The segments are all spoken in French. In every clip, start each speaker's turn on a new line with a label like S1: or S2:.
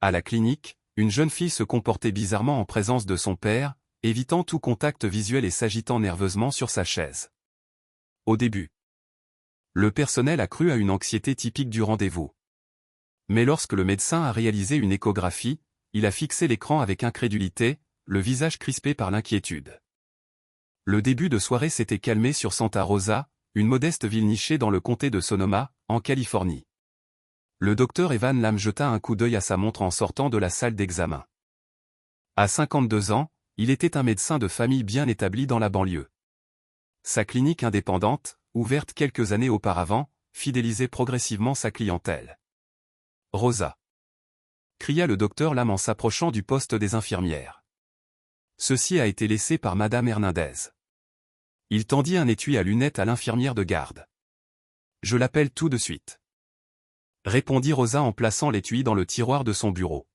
S1: À la clinique, une jeune fille se comportait bizarrement en présence de son père, évitant tout contact visuel et s'agitant nerveusement sur sa chaise. Au début, le personnel a cru à une anxiété typique du rendez-vous. Mais lorsque le médecin a réalisé une échographie, il a fixé l'écran avec incrédulité, le visage crispé par l'inquiétude. Le début de soirée s'était calmé sur Santa Rosa, une modeste ville nichée dans le comté de Sonoma, en Californie. Le docteur Evan Lam jeta un coup d'œil à sa montre en sortant de la salle d'examen. À 52 ans, il était un médecin de famille bien établi dans la banlieue. Sa clinique indépendante, ouverte quelques années auparavant, fidélisait progressivement sa clientèle. « Rosa !» cria le docteur Lam en s'approchant du poste des infirmières. Ceci a été laissé par Madame Hernandez. Il tendit un étui à lunettes à l'infirmière de garde. « Je l'appelle tout de suite. » répondit Rosa en plaçant l'étui dans le tiroir de son bureau.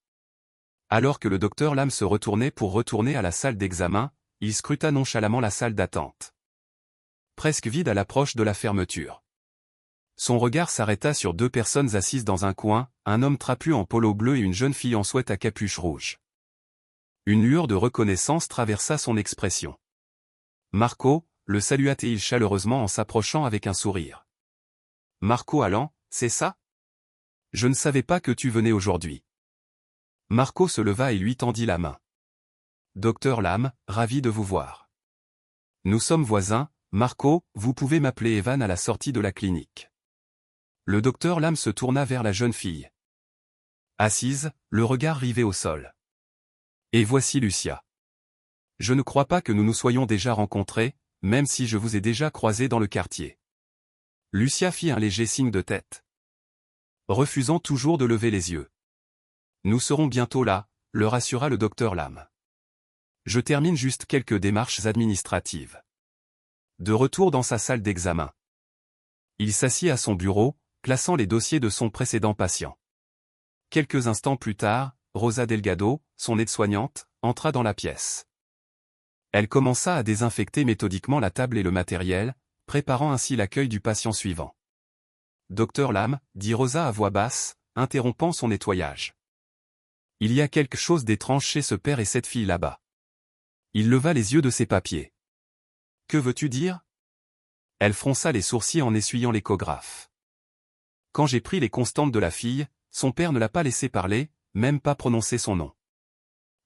S1: Alors que le docteur Lam se retournait pour retourner à la salle d'examen, il scruta nonchalamment la salle d'attente. Presque vide à l'approche de la fermeture. Son regard s'arrêta sur deux personnes assises dans un coin, un homme trapu en polo bleu et une jeune fille en sweat à capuche rouge. Une lueur de reconnaissance traversa son expression. Marco, le salua-t-il chaleureusement en s'approchant avec un sourire. Marco Allan, c'est ça? Je ne savais pas que tu venais aujourd'hui. Marco se leva et lui tendit la main. Docteur Lam, ravi de vous voir. Nous sommes voisins, Marco, vous pouvez m'appeler Evan à la sortie de la clinique. Le docteur Lam se tourna vers la jeune fille. Assise, le regard rivé au sol. Et voici Lucia. Je ne crois pas que nous nous soyons déjà rencontrés, même si je vous ai déjà croisé dans le quartier. Lucia fit un léger signe de tête. Refusant toujours de lever les yeux. Nous serons bientôt là, le rassura le docteur Lam. Je termine juste quelques démarches administratives. De retour dans sa salle d'examen. Il s'assit à son bureau, classant les dossiers de son précédent patient. Quelques instants plus tard, Rosa Delgado, son aide-soignante, entra dans la pièce. Elle commença à désinfecter méthodiquement la table et le matériel, préparant ainsi l'accueil du patient suivant. Docteur Lam, dit Rosa à voix basse, interrompant son nettoyage. Il y a quelque chose d'étrange chez ce père et cette fille là-bas. Il leva les yeux de ses papiers. Que veux-tu dire? Elle fronça les sourcils en essuyant l'échographe. Quand j'ai pris les constantes de la fille, son père ne l'a pas laissé parler, même pas prononcer son nom.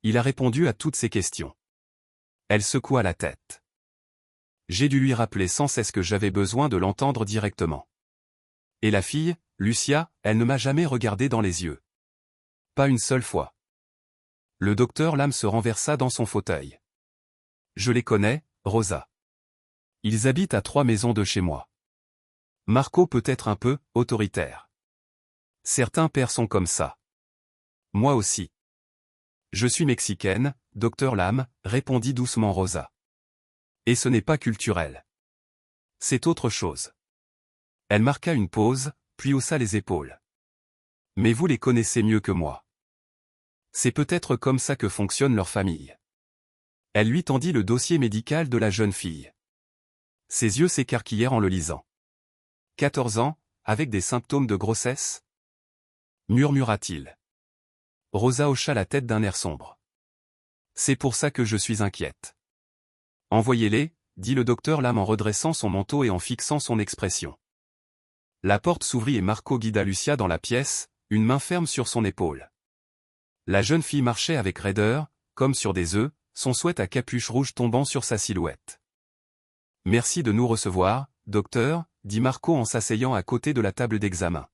S1: Il a répondu à toutes ses questions. Elle secoua la tête. J'ai dû lui rappeler sans cesse que j'avais besoin de l'entendre directement. Et la fille, Lucia, elle ne m'a jamais regardé dans les yeux. Pas une seule fois. Le docteur Lam se renversa dans son fauteuil. Je les connais, Rosa. Ils habitent à 3 maisons de chez moi. Marco peut être un peu autoritaire. Certains pères sont comme ça. Moi aussi. Je suis mexicaine, docteur Lam, répondit doucement Rosa. Et ce n'est pas culturel. C'est autre chose. Elle marqua une pause, puis haussa les épaules. Mais vous les connaissez mieux que moi. C'est peut-être comme ça que fonctionne leur famille. Elle lui tendit le dossier médical de la jeune fille. Ses yeux s'écarquillèrent en le lisant. 14 ans, avec des symptômes de grossesse? Murmura-t-il. Rosa hocha la tête d'un air sombre. C'est pour ça que je suis inquiète. Envoyez-les, dit le docteur Lam en redressant son manteau et en fixant son expression. La porte s'ouvrit et Marco guida Lucia dans la pièce, une main ferme sur son épaule. La jeune fille marchait avec raideur, comme sur des œufs, son sweat à capuche rouge tombant sur sa silhouette. Merci de nous recevoir, docteur, dit Marco en s'asseyant à côté de la table d'examen.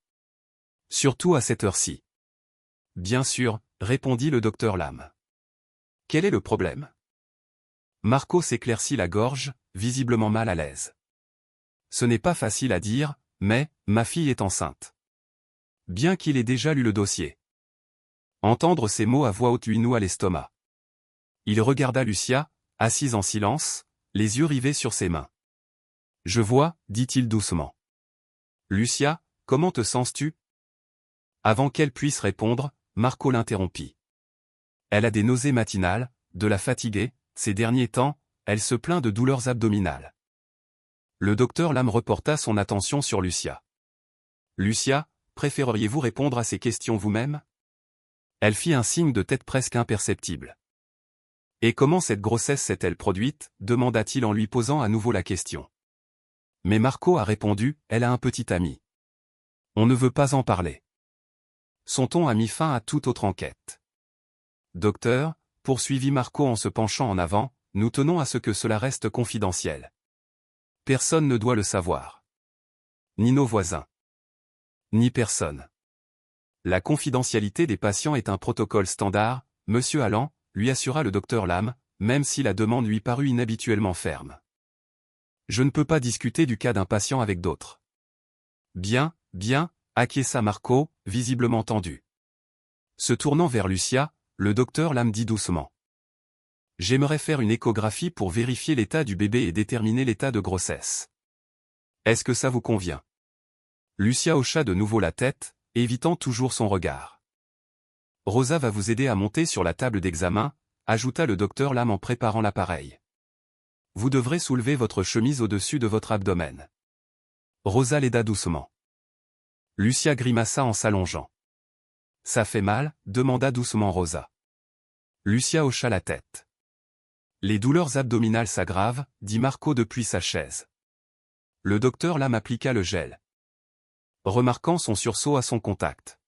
S1: Surtout à cette heure-ci. Bien sûr, répondit le docteur Lam. Quel est le problème? Marco s'éclaircit la gorge, visiblement mal à l'aise. Ce n'est pas facile à dire, mais, ma fille est enceinte. Bien qu'il ait déjà lu le dossier. Entendre ces mots à voix haute lui noua l'estomac. Il regarda Lucia, assise en silence, les yeux rivés sur ses mains. Je vois, dit-il doucement. Lucia, comment te sens-tu? Avant qu'elle puisse répondre, Marco l'interrompit. Elle a des nausées matinales, de la fatigue, ces derniers temps, elle se plaint de douleurs abdominales. Le docteur Lam reporta son attention sur Lucia. Lucia, préféreriez-vous répondre à ces questions vous-même? Elle fit un signe de tête presque imperceptible. « Et comment cette grossesse s'est-elle produite » demanda-t-il en lui posant à nouveau la question. Mais Marco a répondu, « Elle a un petit ami. On ne veut pas en parler. » Son ton a mis fin à toute autre enquête. « Docteur, » poursuivit Marco en se penchant en avant, « nous tenons à ce que cela reste confidentiel. Personne ne doit le savoir. Ni nos voisins. Ni personne. La confidentialité des patients est un protocole standard, Monsieur Allan, lui assura le docteur Lam, même si la demande lui parut inhabituellement ferme. Je ne peux pas discuter du cas d'un patient avec d'autres. Bien, bien, acquiesça Marco, visiblement tendu. Se tournant vers Lucia, le docteur Lam dit doucement. J'aimerais faire une échographie pour vérifier l'état du bébé et déterminer l'état de grossesse. Est-ce que ça vous convient? Lucia hocha de nouveau la tête, évitant toujours son regard. Rosa va vous aider à monter sur la table d'examen, ajouta le docteur Lam en préparant l'appareil. Vous devrez soulever votre chemise au-dessus de votre abdomen. Rosa l'aida doucement. Lucia grimaça en s'allongeant. Ça fait mal, demanda doucement Rosa. Lucia hocha la tête. Les douleurs abdominales s'aggravent, dit Marco depuis sa chaise. Le docteur Lam appliqua le gel. Remarquant son sursaut à son contact.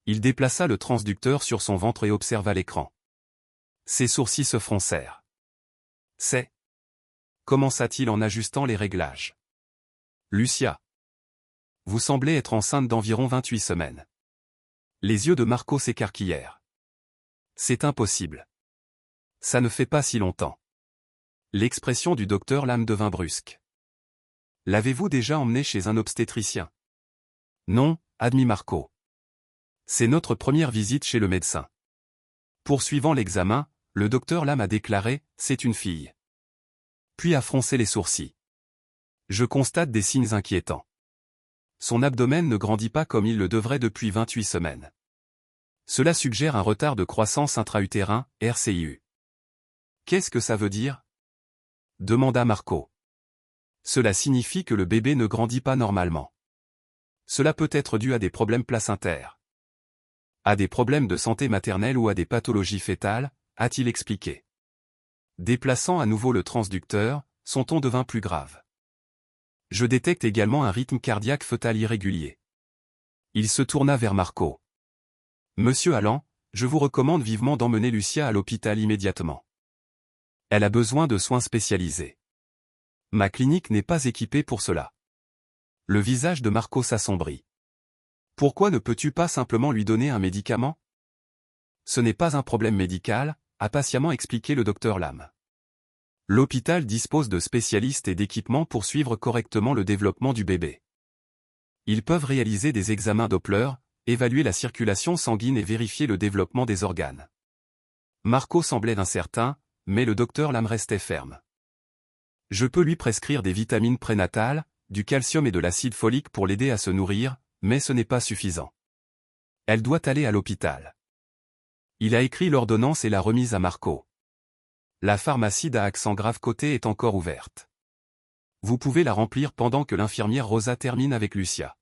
S1: Il déplaça le transducteur sur son ventre et observa l'écran. Ses sourcils se froncèrent. C'est. Commença-t-il en ajustant les réglages. Lucia. Vous semblez être enceinte d'environ 28 semaines. Les yeux de Marco s'écarquillèrent. C'est impossible. Ça ne fait pas si longtemps. L'expression du docteur Lam devint brusque. L'avez-vous déjà emmené chez un obstétricien? Non, admit Marco. C'est notre première visite chez le médecin. Poursuivant l'examen, le docteur Lam a déclaré, c'est une fille. Puis a froncé les sourcils. Je constate des signes inquiétants. Son abdomen ne grandit pas comme il le devrait depuis 28 semaines. Cela suggère un retard de croissance intra-utérin, RCIU. Qu'est-ce que ça veut dire? Demanda Marco. Cela signifie que le bébé ne grandit pas normalement. Cela peut être dû à des problèmes placentaires. À des problèmes de santé maternelle ou à des pathologies fœtales, a-t-il expliqué. Déplaçant à nouveau le transducteur, son ton devint plus grave. Je détecte également un rythme cardiaque fœtal irrégulier. Il se tourna vers Marco. Monsieur Allan, je vous recommande vivement d'emmener Lucia à l'hôpital immédiatement. Elle a besoin de soins spécialisés. Ma clinique n'est pas équipée pour cela. Le visage de Marco s'assombrit. Pourquoi ne peux-tu pas simplement lui donner un médicament? Ce n'est pas un problème médical, a patiemment expliqué le docteur Lam. L'hôpital dispose de spécialistes et d'équipements pour suivre correctement le développement du bébé. Ils peuvent réaliser des examens Doppler, évaluer la circulation sanguine et vérifier le développement des organes. Marco semblait incertain, mais le docteur Lam restait ferme. Je peux lui prescrire des vitamines prénatales, du calcium et de l'acide folique pour l'aider à se nourrir, mais ce n'est pas suffisant. Elle doit aller à l'hôpital. Il a écrit l'ordonnance et l'a remise à Marco. La pharmacie d'à accent grave côté est encore ouverte. Vous pouvez la remplir pendant que l'infirmière Rosa termine avec Lucia.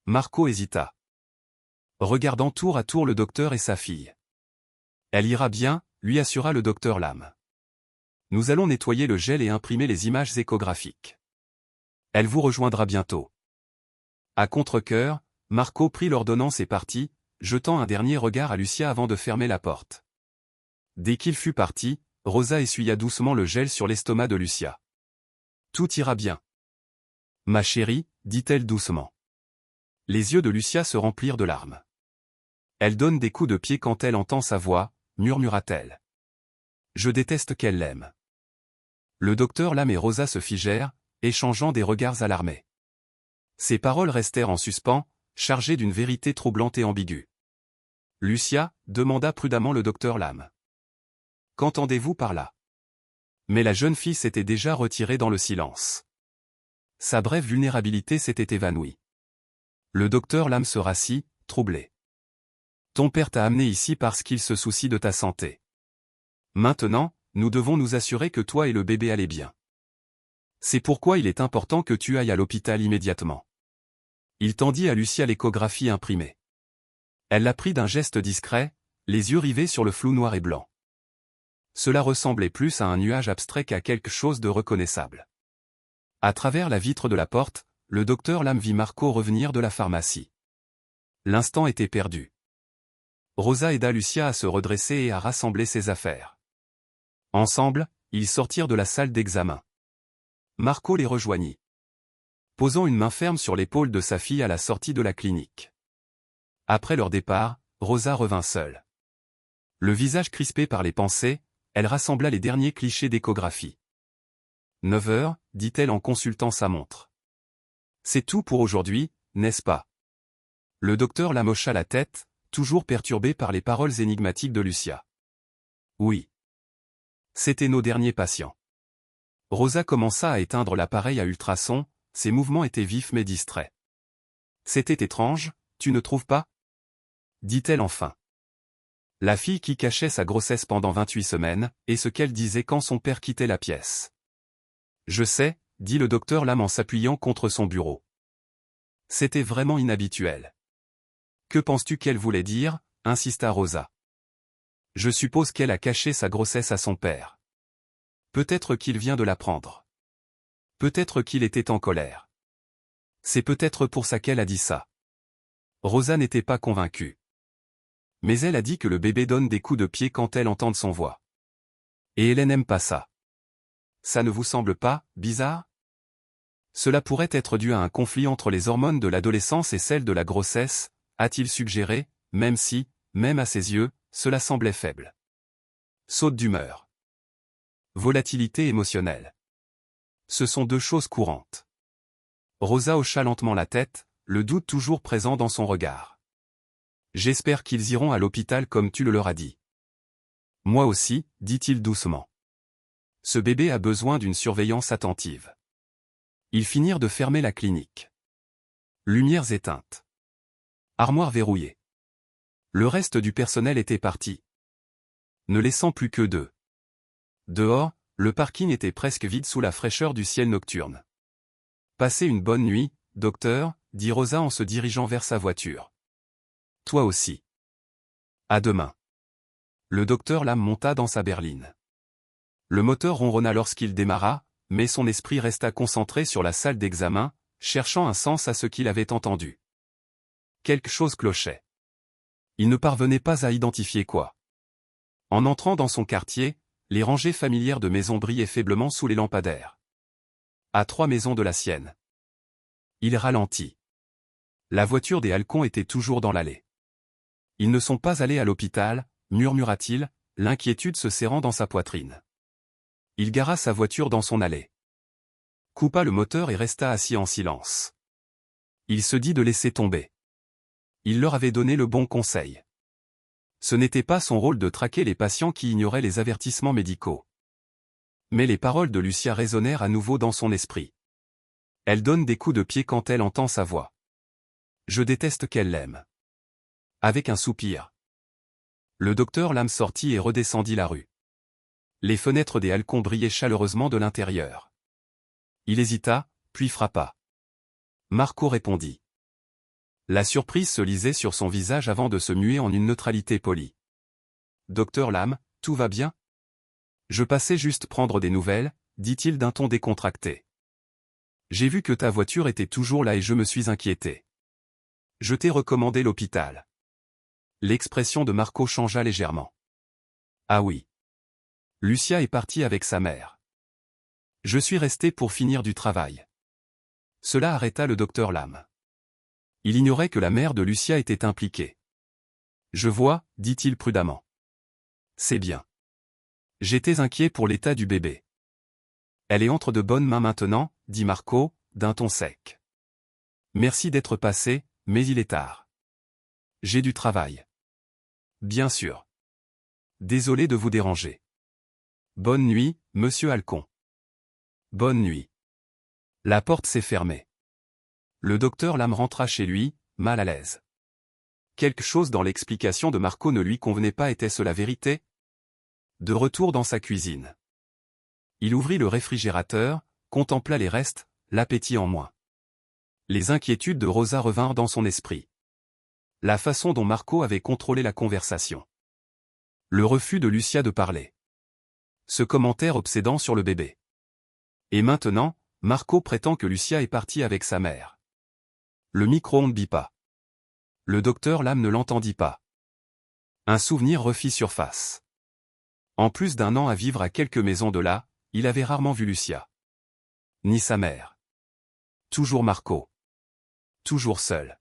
S1: Marco hésita. Regardant tour à tour le docteur et sa fille. Elle ira bien, lui assura le docteur Lam. Nous allons nettoyer le gel et imprimer les images échographiques. Elle vous rejoindra bientôt. À contre-cœur, Marco prit l'ordonnance et partit, jetant un dernier regard à Lucia avant de fermer la porte. Dès qu'il fut parti, Rosa essuya doucement le gel sur l'estomac de Lucia. Tout ira bien. Ma chérie, dit-elle doucement. Les yeux de Lucia se remplirent de larmes. Elle donne des coups de pied quand elle entend sa voix, murmura-t-elle. Je déteste qu'elle l'aime. Le docteur Lam et Rosa se figèrent, échangeant des regards alarmés. Ces paroles restèrent en suspens, chargées d'une vérité troublante et ambiguë. Lucia, demanda prudemment le docteur Lam. Qu'entendez-vous par là? Mais la jeune fille s'était déjà retirée dans le silence. Sa brève vulnérabilité s'était évanouie. Le docteur Lam se rassit, troublé. Ton père t'a amené ici parce qu'il se soucie de ta santé. Maintenant, nous devons nous assurer que toi et le bébé allez bien. C'est pourquoi il est important que tu ailles à l'hôpital immédiatement. Il tendit à Lucia l'échographie imprimée. Elle la prit d'un geste discret, les yeux rivés sur le flou noir et blanc. Cela ressemblait plus à un nuage abstrait qu'à quelque chose de reconnaissable. À travers la vitre de la porte, le docteur Lam vit Marco revenir de la pharmacie. L'instant était perdu. Rosa aida Lucia à se redresser et à rassembler ses affaires. Ensemble, ils sortirent de la salle d'examen. Marco les rejoignit, posant une main ferme sur l'épaule de sa fille à la sortie de la clinique. Après leur départ, Rosa revint seule. Le visage crispé par les pensées, elle rassembla les derniers clichés d'échographie. 9 heures, dit-elle en consultant sa montre. C'est tout pour aujourd'hui, n'est-ce pas? Le docteur Lam hocha la tête, toujours perturbé par les paroles énigmatiques de Lucia. Oui. C'étaient nos derniers patients. Rosa commença à éteindre l'appareil à ultrasons, ses mouvements étaient vifs mais distraits. C'était étrange, tu ne trouves pas? Dit-elle enfin. La fille qui cachait sa grossesse pendant 28 semaines, et ce qu'elle disait quand son père quittait la pièce. Je sais, dit le docteur Lam en s'appuyant contre son bureau. C'était vraiment inhabituel. Que penses-tu qu'elle voulait dire? Insista Rosa. Je suppose qu'elle a caché sa grossesse à son père. Peut-être qu'il vient de l'apprendre. Peut-être qu'il était en colère. C'est peut-être pour ça qu'elle a dit ça. Rosa n'était pas convaincue. Mais elle a dit que le bébé donne des coups de pied quand elle entend son voix. Et Hélène n'aime pas ça. Ça ne vous semble pas bizarre? Cela pourrait être dû à un conflit entre les hormones de l'adolescence et celles de la grossesse, a-t-il suggéré, même si, même à ses yeux, cela semblait faible. Saute d'humeur. Volatilité émotionnelle. Ce sont deux choses courantes. Rosa hocha lentement la tête, le doute toujours présent dans son regard. J'espère qu'ils iront à l'hôpital comme tu le leur as dit. Moi aussi, dit-il doucement. Ce bébé a besoin d'une surveillance attentive. Ils finirent de fermer la clinique. Lumières éteintes. Armoire verrouillée. Le reste du personnel était parti, ne laissant plus que deux. Dehors, le parking était presque vide sous la fraîcheur du ciel nocturne. Passez une bonne nuit, docteur, dit Rosa en se dirigeant vers sa voiture. Toi aussi. À demain. Le docteur Lam monta dans sa berline. Le moteur ronronna lorsqu'il démarra, mais son esprit resta concentré sur la salle d'examen, cherchant un sens à ce qu'il avait entendu. Quelque chose clochait. Il ne parvenait pas à identifier quoi. En entrant dans son quartier, les rangées familières de maisons brillaient faiblement sous les lampadaires. À 3 maisons de la sienne. Il ralentit. La voiture des Halcons était toujours dans l'allée. Ils ne sont pas allés à l'hôpital, murmura-t-il, l'inquiétude se serrant dans sa poitrine. Il gara sa voiture dans son allée. Coupa le moteur et resta assis en silence. Il se dit de laisser tomber. Il leur avait donné le bon conseil. Ce n'était pas son rôle de traquer les patients qui ignoraient les avertissements médicaux. Mais les paroles de Lucia résonnèrent à nouveau dans son esprit. Elle donne des coups de pied quand elle entend sa voix. Je déteste qu'elle l'aime. Avec un soupir. Le docteur Lam sortit et redescendit la rue. Les fenêtres des Halcons brillaient chaleureusement de l'intérieur. Il hésita, puis frappa. Marco répondit. La surprise se lisait sur son visage avant de se muer en une neutralité polie. Docteur Lam, tout va bien? Je passais juste prendre des nouvelles, dit-il d'un ton décontracté. J'ai vu que ta voiture était toujours là et je me suis inquiété. Je t'ai recommandé l'hôpital. L'expression de Marco changea légèrement. Ah oui. Lucia est partie avec sa mère. Je suis resté pour finir du travail. Cela arrêta le docteur Lam. Il ignorait que la mère de Lucia était impliquée. Je vois, dit-il prudemment. C'est bien. J'étais inquiet pour l'état du bébé. Elle est entre de bonnes mains maintenant, dit Marco, d'un ton sec. Merci d'être passé, mais il est tard. J'ai du travail. Bien sûr. Désolé de vous déranger. Bonne nuit, monsieur Halcon. Bonne nuit. La porte s'est fermée. Le docteur Lam rentra chez lui, mal à l'aise. Quelque chose dans l'explication de Marco ne lui convenait pas, était-ce la vérité? De retour dans sa cuisine. Il ouvrit le réfrigérateur, contempla les restes, l'appétit en moins. Les inquiétudes de Rosa revinrent dans son esprit. La façon dont Marco avait contrôlé la conversation. Le refus de Lucia de parler. Ce commentaire obsédant sur le bébé. Et maintenant, Marco prétend que Lucia est partie avec sa mère. Le micro-ondes bipa. Le docteur Lam ne l'entendit pas. Un souvenir refit surface. En plus d'1 an à vivre à quelques maisons de là, il avait rarement vu Lucia. Ni sa mère. Toujours Marco. Toujours seul.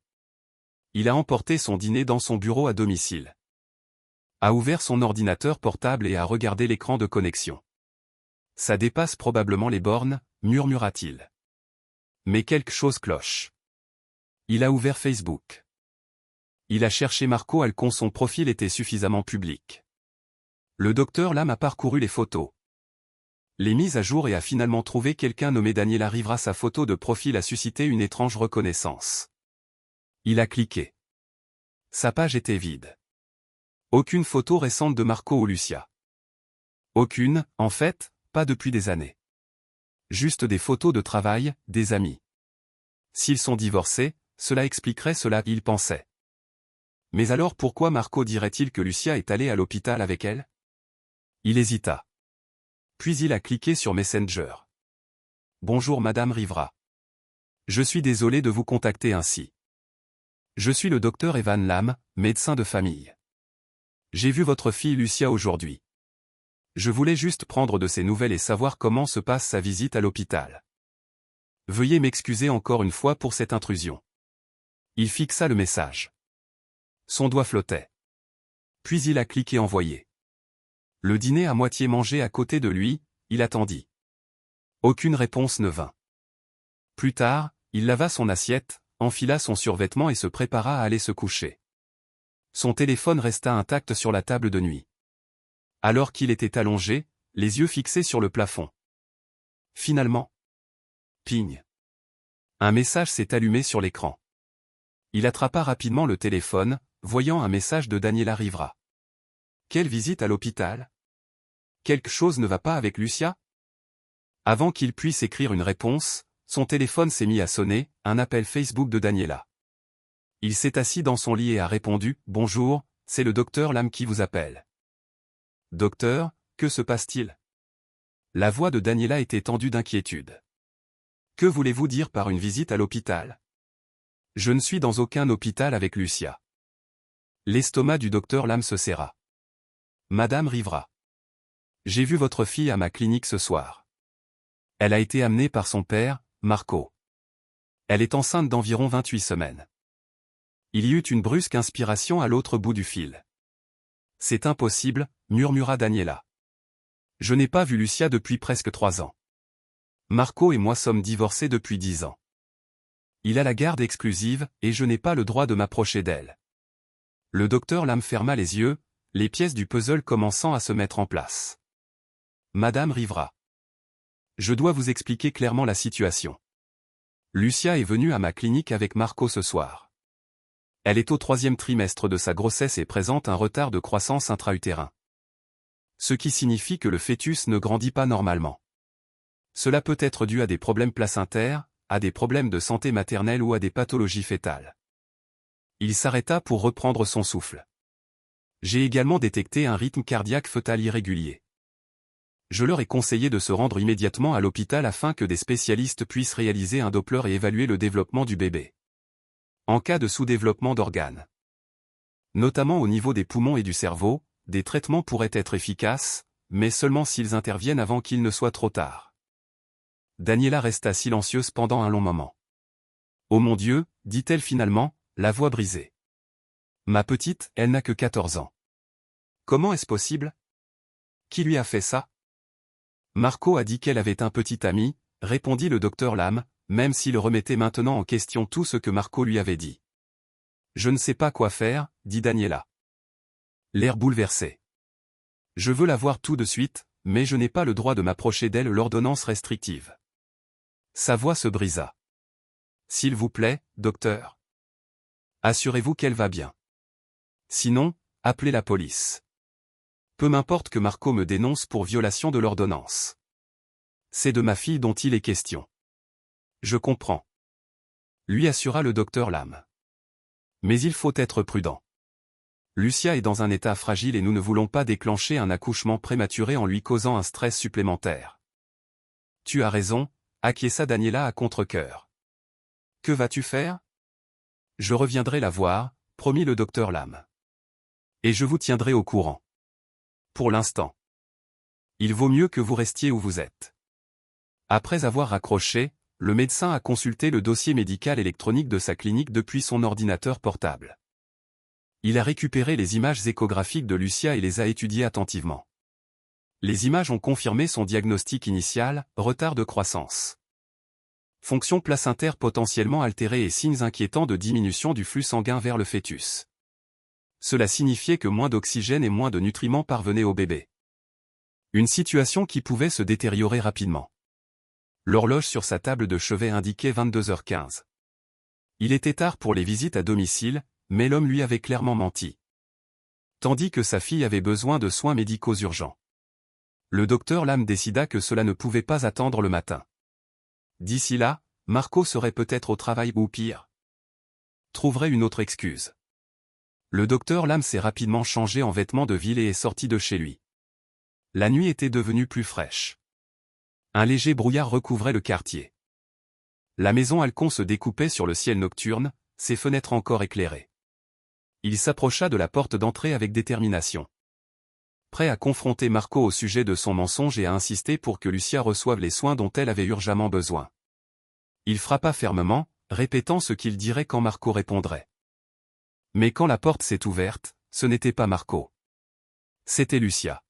S1: Il a emporté son dîner dans son bureau à domicile. A ouvert son ordinateur portable et a regardé l'écran de connexion. Ça dépasse probablement les bornes, murmura-t-il. Mais quelque chose cloche. Il a ouvert Facebook. Il a cherché Marco Alcon, son profil était suffisamment public. Le docteur Lam a parcouru les photos. Les mises à jour et a finalement trouvé quelqu'un nommé Daniela Rivera. Sa photo de profil a suscité une étrange reconnaissance. Il a cliqué. Sa page était vide. Aucune photo récente de Marco ou Lucia. Aucune, en fait, pas depuis des années. Juste des photos de travail, des amis. S'ils sont divorcés, cela expliquerait cela, il pensait. Mais alors pourquoi Marco dirait-il que Lucia est allée à l'hôpital avec elle? Il hésita. Puis il a cliqué sur Messenger. Bonjour Madame Rivera. Je suis désolé de vous contacter ainsi. Je suis le docteur Evan Lam, médecin de famille. J'ai vu votre fille Lucia aujourd'hui. Je voulais juste prendre de ses nouvelles et savoir comment se passe sa visite à l'hôpital. Veuillez m'excuser encore une fois pour cette intrusion. Il fixa le message. Son doigt flottait. Puis il a cliqué envoyer. Le dîner à moitié mangé à côté de lui, il attendit. Aucune réponse ne vint. Plus tard, il lava son assiette, enfila son survêtement et se prépara à aller se coucher. Son téléphone resta intact sur la table de nuit. Alors qu'il était allongé, les yeux fixés sur le plafond. Finalement. Ping. Un message s'est allumé sur l'écran. Il attrapa rapidement le téléphone, voyant un message de Daniela Rivera. Quelle visite à l'hôpital? Quelque chose ne va pas avec Lucia? Avant qu'il puisse écrire une réponse, son téléphone s'est mis à sonner, un appel Facebook de Daniela. Il s'est assis dans son lit et a répondu « Bonjour, c'est le docteur Lam qui vous appelle. » Docteur, que se passe-t-il? La voix de Daniela était tendue d'inquiétude. Que voulez-vous dire par une visite à l'hôpital? Je ne suis dans aucun hôpital avec Lucia. L'estomac du docteur Lam se serra. Madame Rivera. J'ai vu votre fille à ma clinique ce soir. Elle a été amenée par son père, Marco. Elle est enceinte d'environ 28 semaines. Il y eut une brusque inspiration à l'autre bout du fil. C'est impossible, murmura Daniela. Je n'ai pas vu Lucia depuis presque 3 ans. Marco et moi sommes divorcés depuis 10 ans. Il a la garde exclusive, et je n'ai pas le droit de m'approcher d'elle. Le docteur Lam ferma les yeux, les pièces du puzzle commençant à se mettre en place. Madame Rivera. Je dois vous expliquer clairement la situation. Lucia est venue à ma clinique avec Marco ce soir. Elle est au 3e trimestre de sa grossesse et présente un retard de croissance intra-utérin. Ce qui signifie que le fœtus ne grandit pas normalement. Cela peut être dû à des problèmes placentaires, à des problèmes de santé maternelle ou à des pathologies fœtales. Il s'arrêta pour reprendre son souffle. J'ai également détecté un rythme cardiaque fœtal irrégulier. Je leur ai conseillé de se rendre immédiatement à l'hôpital afin que des spécialistes puissent réaliser un Doppler et évaluer le développement du bébé. En cas de sous-développement d'organes, notamment au niveau des poumons et du cerveau, des traitements pourraient être efficaces, mais seulement s'ils interviennent avant qu'il ne soit trop tard. Daniela resta silencieuse pendant un long moment. Oh mon Dieu, dit-elle finalement, la voix brisée. Ma petite, elle n'a que 14 ans. Comment est-ce possible? Qui lui a fait ça? Marco a dit qu'elle avait un petit ami, répondit le docteur Lam, même s'il remettait maintenant en question tout ce que Marco lui avait dit. Je ne sais pas quoi faire, dit Daniela. L'air bouleversé. Je veux la voir tout de suite, mais je n'ai pas le droit de m'approcher d'elle. L'ordonnance restrictive. Sa voix se brisa. S'il vous plaît, docteur. Assurez-vous qu'elle va bien. Sinon, appelez la police. Peu m'importe que Marco me dénonce pour violation de l'ordonnance. C'est de ma fille dont il est question. Je comprends. Lui assura le docteur Lam. Mais il faut être prudent. Lucia est dans un état fragile et nous ne voulons pas déclencher un accouchement prématuré en lui causant un stress supplémentaire. Tu as raison, acquiesça Daniela à contre-cœur. Que vas-tu faire? Je reviendrai la voir, promit le docteur Lam. Et je vous tiendrai au courant. Pour l'instant. Il vaut mieux que vous restiez où vous êtes. Après avoir raccroché, le médecin a consulté le dossier médical électronique de sa clinique depuis son ordinateur portable. Il a récupéré les images échographiques de Lucia et les a étudiées attentivement. Les images ont confirmé son diagnostic initial, retard de croissance. Fonction placentaire potentiellement altérée et signes inquiétants de diminution du flux sanguin vers le fœtus. Cela signifiait que moins d'oxygène et moins de nutriments parvenaient au bébé. Une situation qui pouvait se détériorer rapidement. L'horloge sur sa table de chevet indiquait 22h15. Il était tard pour les visites à domicile, mais l'homme lui avait clairement menti. Tandis que sa fille avait besoin de soins médicaux urgents. Le docteur Lam décida que cela ne pouvait pas attendre le matin. D'ici là, Marco serait peut-être au travail ou pire. Trouverait une autre excuse. Le docteur Lam s'est rapidement changé en vêtements de ville et est sorti de chez lui. La nuit était devenue plus fraîche. Un léger brouillard recouvrait le quartier. La maison Alcon se découpait sur le ciel nocturne, ses fenêtres encore éclairées. Il s'approcha de la porte d'entrée avec détermination. Prêt à confronter Marco au sujet de son mensonge et à insister pour que Lucia reçoive les soins dont elle avait urgemment besoin. Il frappa fermement, répétant ce qu'il dirait quand Marco répondrait. Mais quand la porte s'est ouverte, ce n'était pas Marco. C'était Lucia.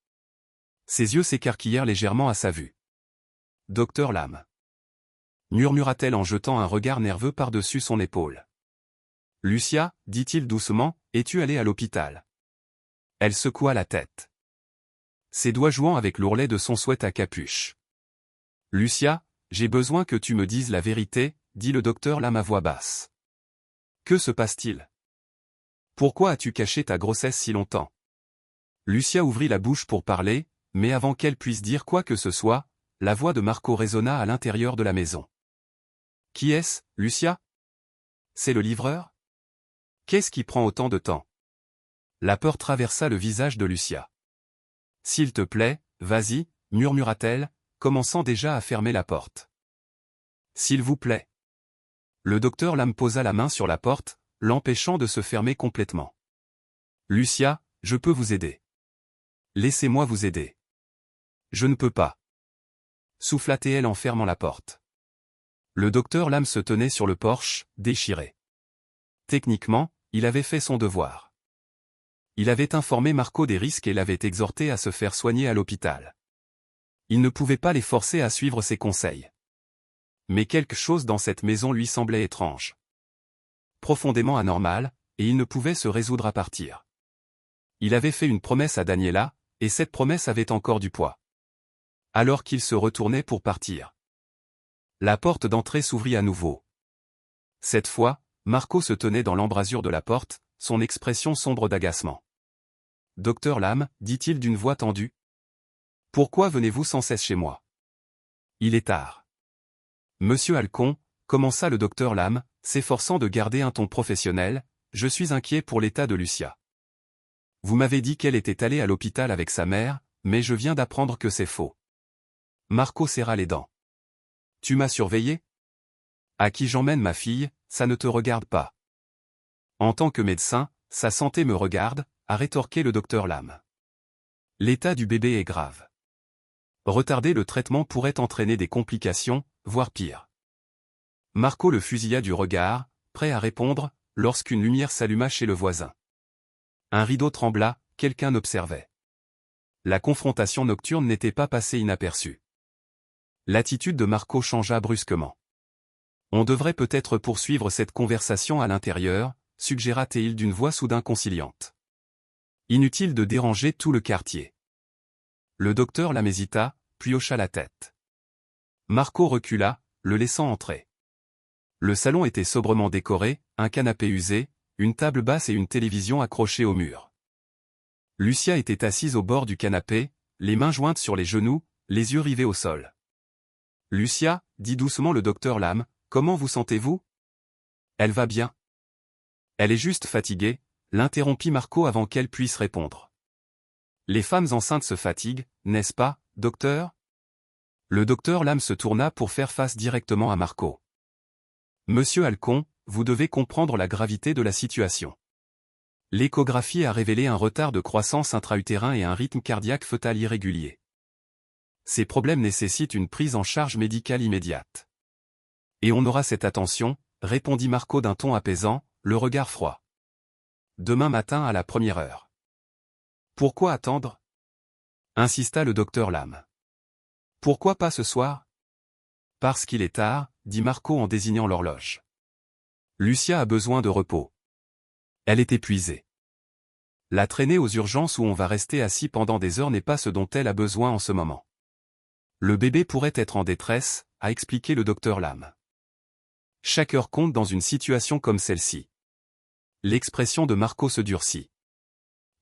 S1: Ses yeux s'écarquillèrent légèrement à sa vue. « Docteur Lam » murmura-t-elle en jetant un regard nerveux par-dessus son épaule. « Lucia, dit-il doucement, es-tu allée à l'hôpital » Elle secoua la tête. Ses doigts jouant avec l'ourlet de son sweat à capuche. « Lucia, j'ai besoin que tu me dises la vérité, dit le docteur Lam à voix basse. Que se passe-t-il? Pourquoi as-tu caché ta grossesse si longtemps? Lucia ouvrit la bouche pour parler, mais avant qu'elle puisse dire quoi que ce soit, la voix de Marco résonna à l'intérieur de la maison. Qui est-ce, Lucia? C'est le livreur? Qu'est-ce qui prend autant de temps? La peur traversa le visage de Lucia. S'il te plaît, vas-y, murmura-t-elle, commençant déjà à fermer la porte. S'il vous plaît. Le docteur Lam posa la main sur la porte, l'empêchant de se fermer complètement. Lucia, je peux vous aider. Laissez-moi vous aider. Je ne peux pas. Souffla-t-elle en fermant la porte. Le docteur Lam se tenait sur le porche, déchiré. Techniquement, il avait fait son devoir. Il avait informé Marco des risques et l'avait exhorté à se faire soigner à l'hôpital. Il ne pouvait pas les forcer à suivre ses conseils. Mais quelque chose dans cette maison lui semblait étrange. Profondément anormal, et il ne pouvait se résoudre à partir. Il avait fait une promesse à Daniela, et cette promesse avait encore du poids. Alors qu'il se retournait pour partir. La porte d'entrée s'ouvrit à nouveau. Cette fois, Marco se tenait dans l'embrasure de la porte, son expression sombre d'agacement. « Docteur Lam, dit-il d'une voix tendue. Pourquoi venez-vous sans cesse chez moi? Il est tard. Monsieur Alcon, commença le docteur Lam, s'efforçant de garder un ton professionnel, je suis inquiet pour l'état de Lucia. Vous m'avez dit qu'elle était allée à l'hôpital avec sa mère, mais je viens d'apprendre que c'est faux. Marco serra les dents. Tu m'as surveillé? À qui j'emmène ma fille, ça ne te regarde pas. En tant que médecin, sa santé me regarde, a rétorqué le docteur Lam. L'état du bébé est grave. Retarder le traitement pourrait entraîner des complications, voire pire. Marco le fusilla du regard, prêt à répondre, lorsqu'une lumière s'alluma chez le voisin. Un rideau trembla, quelqu'un observait. La confrontation nocturne n'était pas passée inaperçue. L'attitude de Marco changea brusquement. On devrait peut-être poursuivre cette conversation à l'intérieur, suggéra-t-il d'une voix soudain conciliante. Inutile de déranger tout le quartier. Le docteur Lam hésita, puis hocha la tête. Marco recula, le laissant entrer. Le salon était sobrement décoré, un canapé usé, une table basse et une télévision accrochée au mur. Lucia était assise au bord du canapé, les mains jointes sur les genoux, les yeux rivés au sol. « Lucia, dit doucement le docteur Lam, comment vous sentez-vous? Elle va bien. Elle est juste fatiguée, l'interrompit Marco avant qu'elle puisse répondre. Les femmes enceintes se fatiguent, n'est-ce pas, docteur? Le docteur Lam se tourna pour faire face directement à Marco. Monsieur Halcon, vous devez comprendre la gravité de la situation. L'échographie a révélé un retard de croissance intra-utérin et un rythme cardiaque fœtal irrégulier. Ces problèmes nécessitent une prise en charge médicale immédiate. Et on aura cette attention, répondit Marco d'un ton apaisant, le regard froid. Demain matin à la première heure. Pourquoi attendre? Insista le docteur Lam. Pourquoi pas ce soir? Parce qu'il est tard, dit Marco en désignant l'horloge. Lucia a besoin de repos. Elle est épuisée. La traîner aux urgences où on va rester assis pendant des heures n'est pas ce dont elle a besoin en ce moment. Le bébé pourrait être en détresse, a expliqué le docteur Lam. Chaque heure compte dans une situation comme celle-ci. L'expression de Marco se durcit.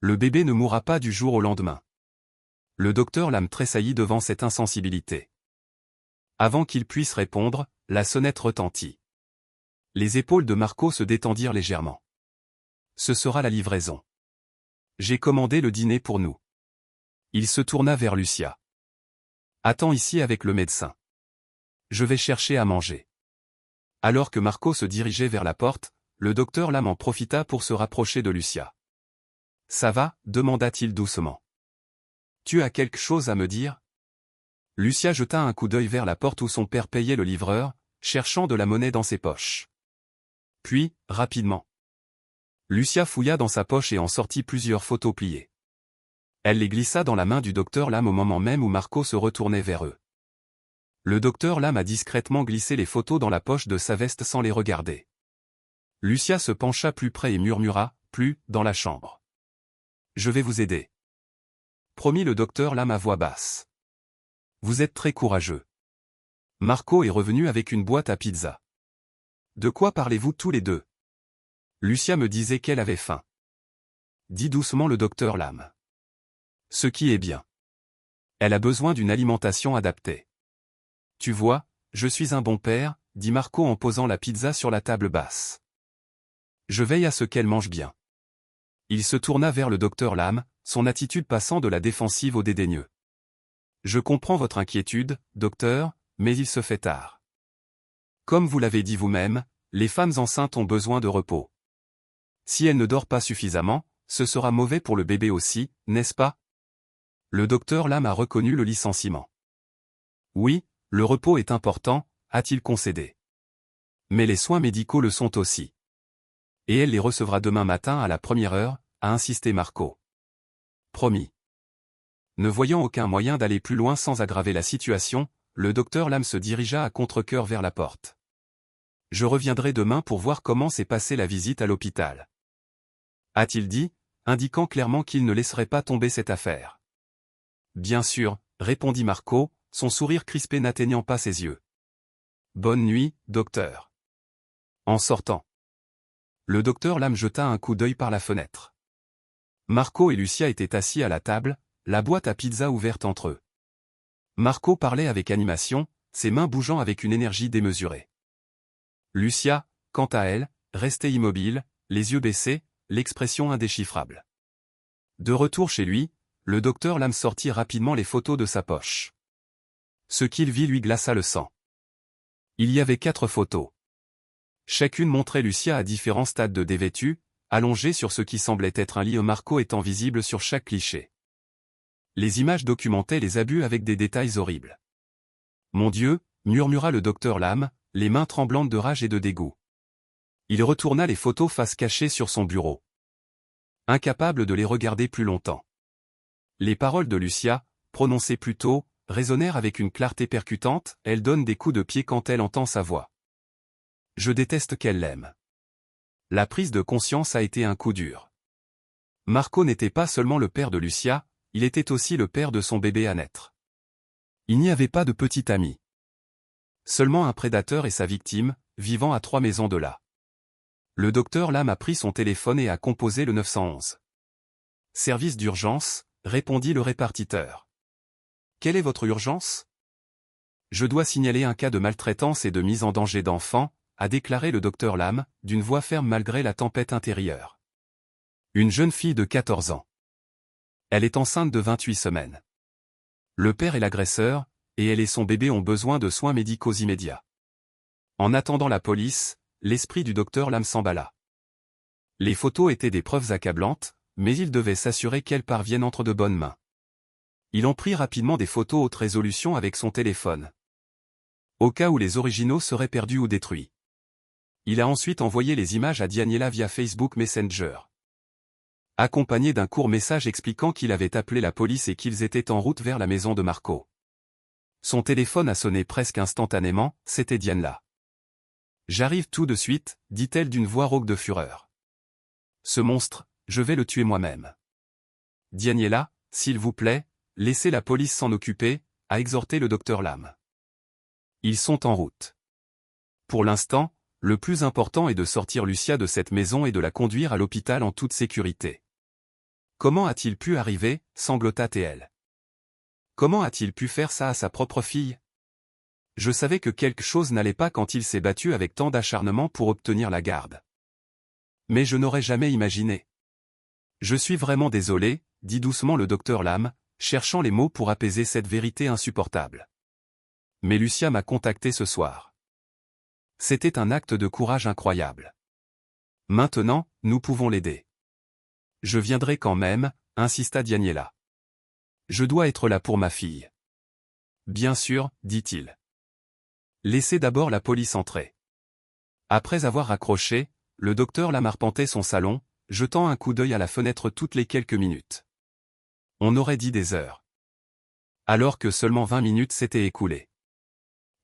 S1: Le bébé ne mourra pas du jour au lendemain. Le docteur Lam tressaillit devant cette insensibilité. Avant qu'il puisse répondre, la sonnette retentit. Les épaules de Marco se détendirent légèrement. Ce sera la livraison. J'ai commandé le dîner pour nous. Il se tourna vers Lucia. Attends ici avec le médecin. Je vais chercher à manger. Alors que Marco se dirigeait vers la porte, le docteur Lam en profita pour se rapprocher de Lucia. Ça va? Demanda-t-il doucement. Tu as quelque chose à me dire? Lucia jeta un coup d'œil vers la porte où son père payait le livreur, cherchant de la monnaie dans ses poches. Puis, rapidement. Lucia fouilla dans sa poche et en sortit plusieurs photos pliées. Elle les glissa dans la main du docteur Lam au moment même où Marco se retournait vers eux. Le docteur Lam a discrètement glissé les photos dans la poche de sa veste sans les regarder. Lucia se pencha plus près et murmura, plus, dans la chambre. Je vais vous aider. Promit le docteur Lam à voix basse. Vous êtes très courageux. Marco est revenu avec une boîte à pizza. De quoi parlez-vous tous les deux? Lucia me disait qu'elle avait faim. Dit doucement le docteur Lam. Ce qui est bien. Elle a besoin d'une alimentation adaptée. Tu vois, je suis un bon père, dit Marco en posant la pizza sur la table basse. Je veille à ce qu'elle mange bien. Il se tourna vers le docteur Lam, son attitude passant de la défensive au dédaigneux. Je comprends votre inquiétude, docteur, mais il se fait tard. Comme vous l'avez dit vous-même, les femmes enceintes ont besoin de repos. Si elle ne dort pas suffisamment, ce sera mauvais pour le bébé aussi, n'est-ce pas? Le docteur Lam a reconnu le licenciement. Oui, le repos est important, a-t-il concédé. Mais les soins médicaux le sont aussi. Et elle les recevra demain matin à la première heure, a insisté Marco. Promis. Ne voyant aucun moyen d'aller plus loin sans aggraver la situation, le docteur Lam se dirigea à contre-cœur vers la porte. Je reviendrai demain pour voir comment s'est passée la visite à l'hôpital. A-t-il dit, indiquant clairement qu'il ne laisserait pas tomber cette affaire. Bien sûr, répondit Marco, son sourire crispé n'atteignant pas ses yeux. Bonne nuit, docteur. En sortant. Le docteur Lam jeta un coup d'œil par la fenêtre. Marco et Lucia étaient assis à la table, la boîte à pizza ouverte entre eux. Marco parlait avec animation, ses mains bougeant avec une énergie démesurée. Lucia, quant à elle, restait immobile, les yeux baissés, l'expression indéchiffrable. De retour chez lui, le docteur Lam sortit rapidement les photos de sa poche. Ce qu'il vit lui glaça le sang. Il y avait 4 photos. Chacune montrait Lucia à différents stades de dévêtue, allongée sur ce qui semblait être un lit, Marco étant visible sur chaque cliché. Les images documentaient les abus avec des détails horribles. Mon Dieu, murmura le docteur Lam, les mains tremblantes de rage et de dégoût. Il retourna les photos face cachée sur son bureau. Incapable de les regarder plus longtemps. Les paroles de Lucia, prononcées plus tôt, résonnèrent avec une clarté percutante, elle donne des coups de pied quand elle entend sa voix. Je déteste qu'elle l'aime. La prise de conscience a été un coup dur. Marco n'était pas seulement le père de Lucia, il était aussi le père de son bébé à naître. Il n'y avait pas de petit ami. Seulement un prédateur et sa victime, vivant à 3 maisons de là. Le docteur Lam a pris son téléphone et a composé le 911. Service d'urgence, répondit le répartiteur. Quelle est votre urgence? Je dois signaler un cas de maltraitance et de mise en danger d'enfants, a déclaré le docteur Lam, d'une voix ferme malgré la tempête intérieure. Une jeune fille de 14 ans. Elle est enceinte de 28 semaines. Le père est l'agresseur, et elle et son bébé ont besoin de soins médicaux immédiats. En attendant la police, l'esprit du docteur Lam s'emballa. Les photos étaient des preuves accablantes, mais il devait s'assurer qu'elles parviennent entre de bonnes mains. Il en prit rapidement des photos haute résolution avec son téléphone. Au cas où les originaux seraient perdus ou détruits. Il a ensuite envoyé les images à Daniela via Facebook Messenger. Accompagné d'un court message expliquant qu'il avait appelé la police et qu'ils étaient en route vers la maison de Marco. Son téléphone a sonné presque instantanément, c'était Diana. « J'arrive tout de suite, dit-elle d'une voix rauque de fureur. Ce monstre, je vais le tuer moi-même. Daniela, s'il vous plaît, laissez la police s'en occuper, a exhorté le docteur Lam. Ils sont en route. Pour l'instant, le plus important est de sortir Lucia de cette maison et de la conduire à l'hôpital en toute sécurité. Comment a-t-il pu arriver, sanglota-t-elle. Comment a-t-il pu faire ça à sa propre fille? Je savais que quelque chose n'allait pas quand il s'est battu avec tant d'acharnement pour obtenir la garde. Mais je n'aurais jamais imaginé. Je suis vraiment désolé, dit doucement le docteur Lam, cherchant les mots pour apaiser cette vérité insupportable. Mais Lucia m'a contacté ce soir. C'était un acte de courage incroyable. Maintenant, nous pouvons l'aider. Je viendrai quand même, insista Daniela. Je dois être là pour ma fille. Bien sûr, dit-il. Laissez d'abord la police entrer. Après avoir raccroché, le docteur Lam arpentait son salon, jetant un coup d'œil à la fenêtre toutes les quelques minutes. On aurait dit des heures. Alors que seulement 20 minutes s'étaient écoulées.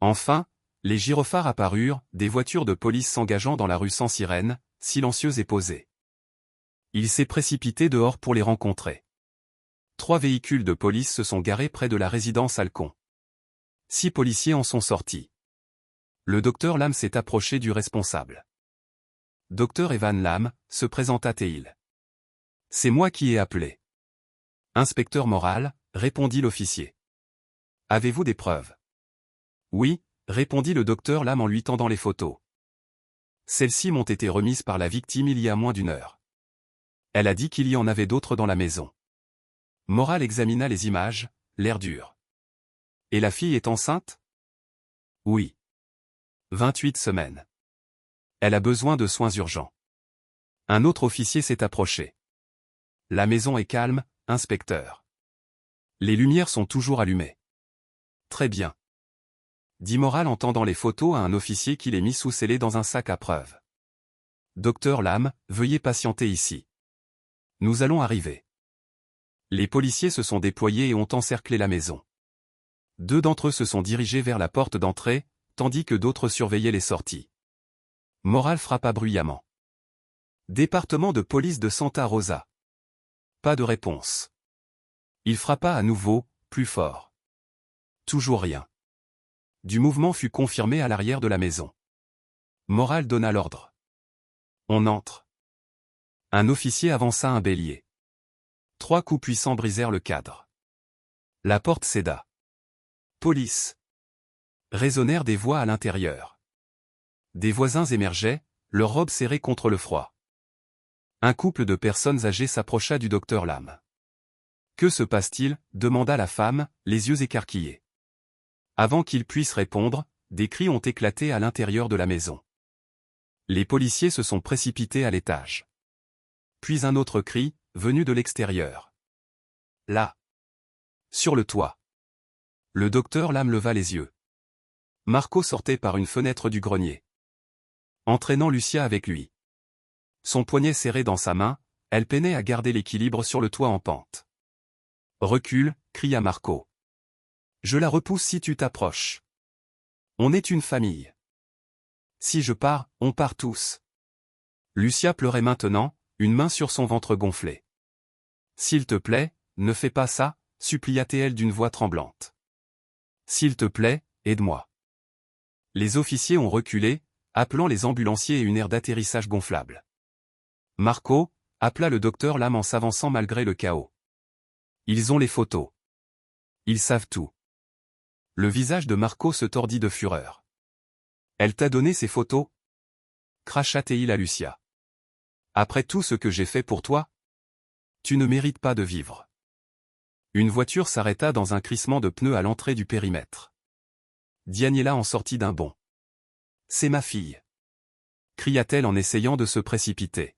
S1: Enfin, les gyrophares apparurent, des voitures de police s'engageant dans la rue sans sirène, silencieuses et posées. Il s'est précipité dehors pour les rencontrer. 3 véhicules de police se sont garés près de la résidence Alcon. 6 policiers en sont sortis. Le docteur Lam s'est approché du responsable. Docteur Evan Lam, se présenta-t-il. C'est moi qui ai appelé. Inspecteur Moral, répondit l'officier. Avez-vous des preuves? Oui, répondit le docteur Lam en lui tendant les photos. Celles-ci m'ont été remises par la victime il y a moins d'1 heure. Elle a dit qu'il y en avait d'autres dans la maison. Moral examina les images, l'air dur. Et la fille est enceinte? Oui. 28 semaines. Elle a besoin de soins urgents. Un autre officier s'est approché. La maison est calme, inspecteur. Les lumières sont toujours allumées. Très bien. Dit Moral en tendant les photos à un officier qui les mit sous scellés dans un sac à preuves. Docteur Lam, veuillez patienter ici. Nous allons arriver. Les policiers se sont déployés et ont encerclé la maison. 2 d'entre eux se sont dirigés vers la porte d'entrée, tandis que d'autres surveillaient les sorties. Moral frappa bruyamment. Département de police de Santa Rosa. Pas de réponse. Il frappa à nouveau, plus fort. Toujours rien. Du mouvement fut confirmé à l'arrière de la maison. Moral donna l'ordre. On entre. Un officier avança un bélier. 3 coups puissants brisèrent le cadre. La porte céda. Police. Résonnèrent des voix à l'intérieur. Des voisins émergeaient, leurs robes serrées contre le froid. Un couple de personnes âgées s'approcha du docteur Lam. Que se passe-t-il? Demanda la femme, les yeux écarquillés. Avant qu'il puisse répondre, des cris ont éclaté à l'intérieur de la maison. Les policiers se sont précipités à l'étage. Puis un autre cri, venu de l'extérieur. Là. Sur le toit. Le docteur Lam leva les yeux. Marco sortait par une fenêtre du grenier. Entraînant Lucia avec lui. Son poignet serré dans sa main, elle peinait à garder l'équilibre sur le toit en pente. Recule, cria Marco. Je la repousse si tu t'approches. On est une famille. Si je pars, on part tous. Lucia pleurait maintenant, une main sur son ventre gonflé. S'il te plaît, ne fais pas ça, supplia-t-elle d'une voix tremblante. S'il te plaît, aide-moi. Les officiers ont reculé, appelant les ambulanciers et une aire d'atterrissage gonflable. Marco, appela le docteur Lam en s'avançant malgré le chaos. Ils ont les photos. Ils savent tout. Le visage de Marco se tordit de fureur. Elle t'a donné ces photos? cracha Théil à Lucia. Après tout ce que j'ai fait pour toi? Tu ne mérites pas de vivre. Une voiture s'arrêta dans un crissement de pneus à l'entrée du périmètre. Daniela en sortit d'un bond. C'est ma fille, cria-t-elle en essayant de se précipiter.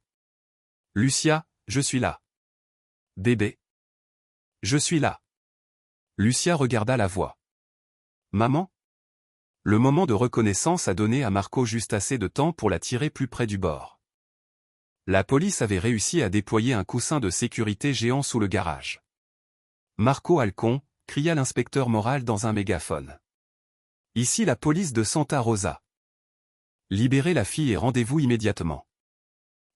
S1: Lucia, je suis là. Bébé. Je suis là. Lucia regarda la voix. Maman? Le moment de reconnaissance a donné à Marco juste assez de temps pour la tirer plus près du bord. La police avait réussi à déployer un coussin de sécurité géant sous le garage. Marco Alcon, cria l'inspecteur moral dans un mégaphone. Ici la police de Santa Rosa. Libérez la fille et rendez-vous immédiatement.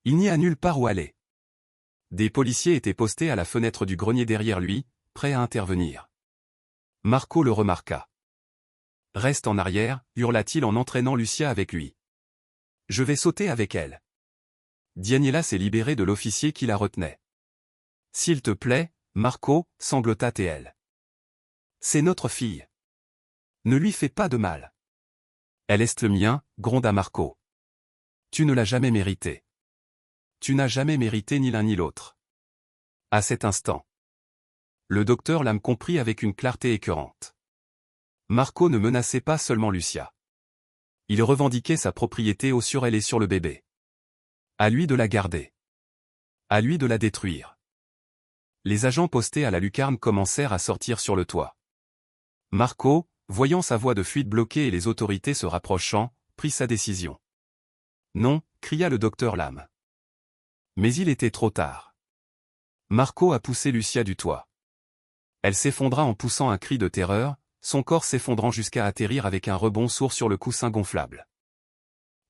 S1: Il n'y a nulle part où aller. Des policiers étaient postés à la fenêtre du grenier derrière lui, prêts à intervenir. Marco le remarqua. Reste en arrière, hurla-t-il en entraînant Lucia avec lui. Je vais sauter avec elle. Daniela s'est libérée de l'officier qui la retenait. S'il te plaît, Marco, sanglota Théil. C'est notre fille. Ne lui fais pas de mal. Elle est le mien, gronda Marco. Tu ne l'as jamais mérité. Tu n'as jamais mérité ni l'un ni l'autre. À cet instant, le docteur Lam comprit avec une clarté écœurante. Marco ne menaçait pas seulement Lucia. Il revendiquait sa propriété sur elle et sur le bébé. À lui de la garder. À lui de la détruire. Les agents postés à la lucarne commencèrent à sortir sur le toit. Marco, voyant sa voie de fuite bloquée et les autorités se rapprochant, prit sa décision. Non, cria le docteur Lam. Mais il était trop tard. Marco a poussé Lucia du toit. Elle s'effondra en poussant un cri de terreur, son corps s'effondrant jusqu'à atterrir avec un rebond sourd sur le coussin gonflable.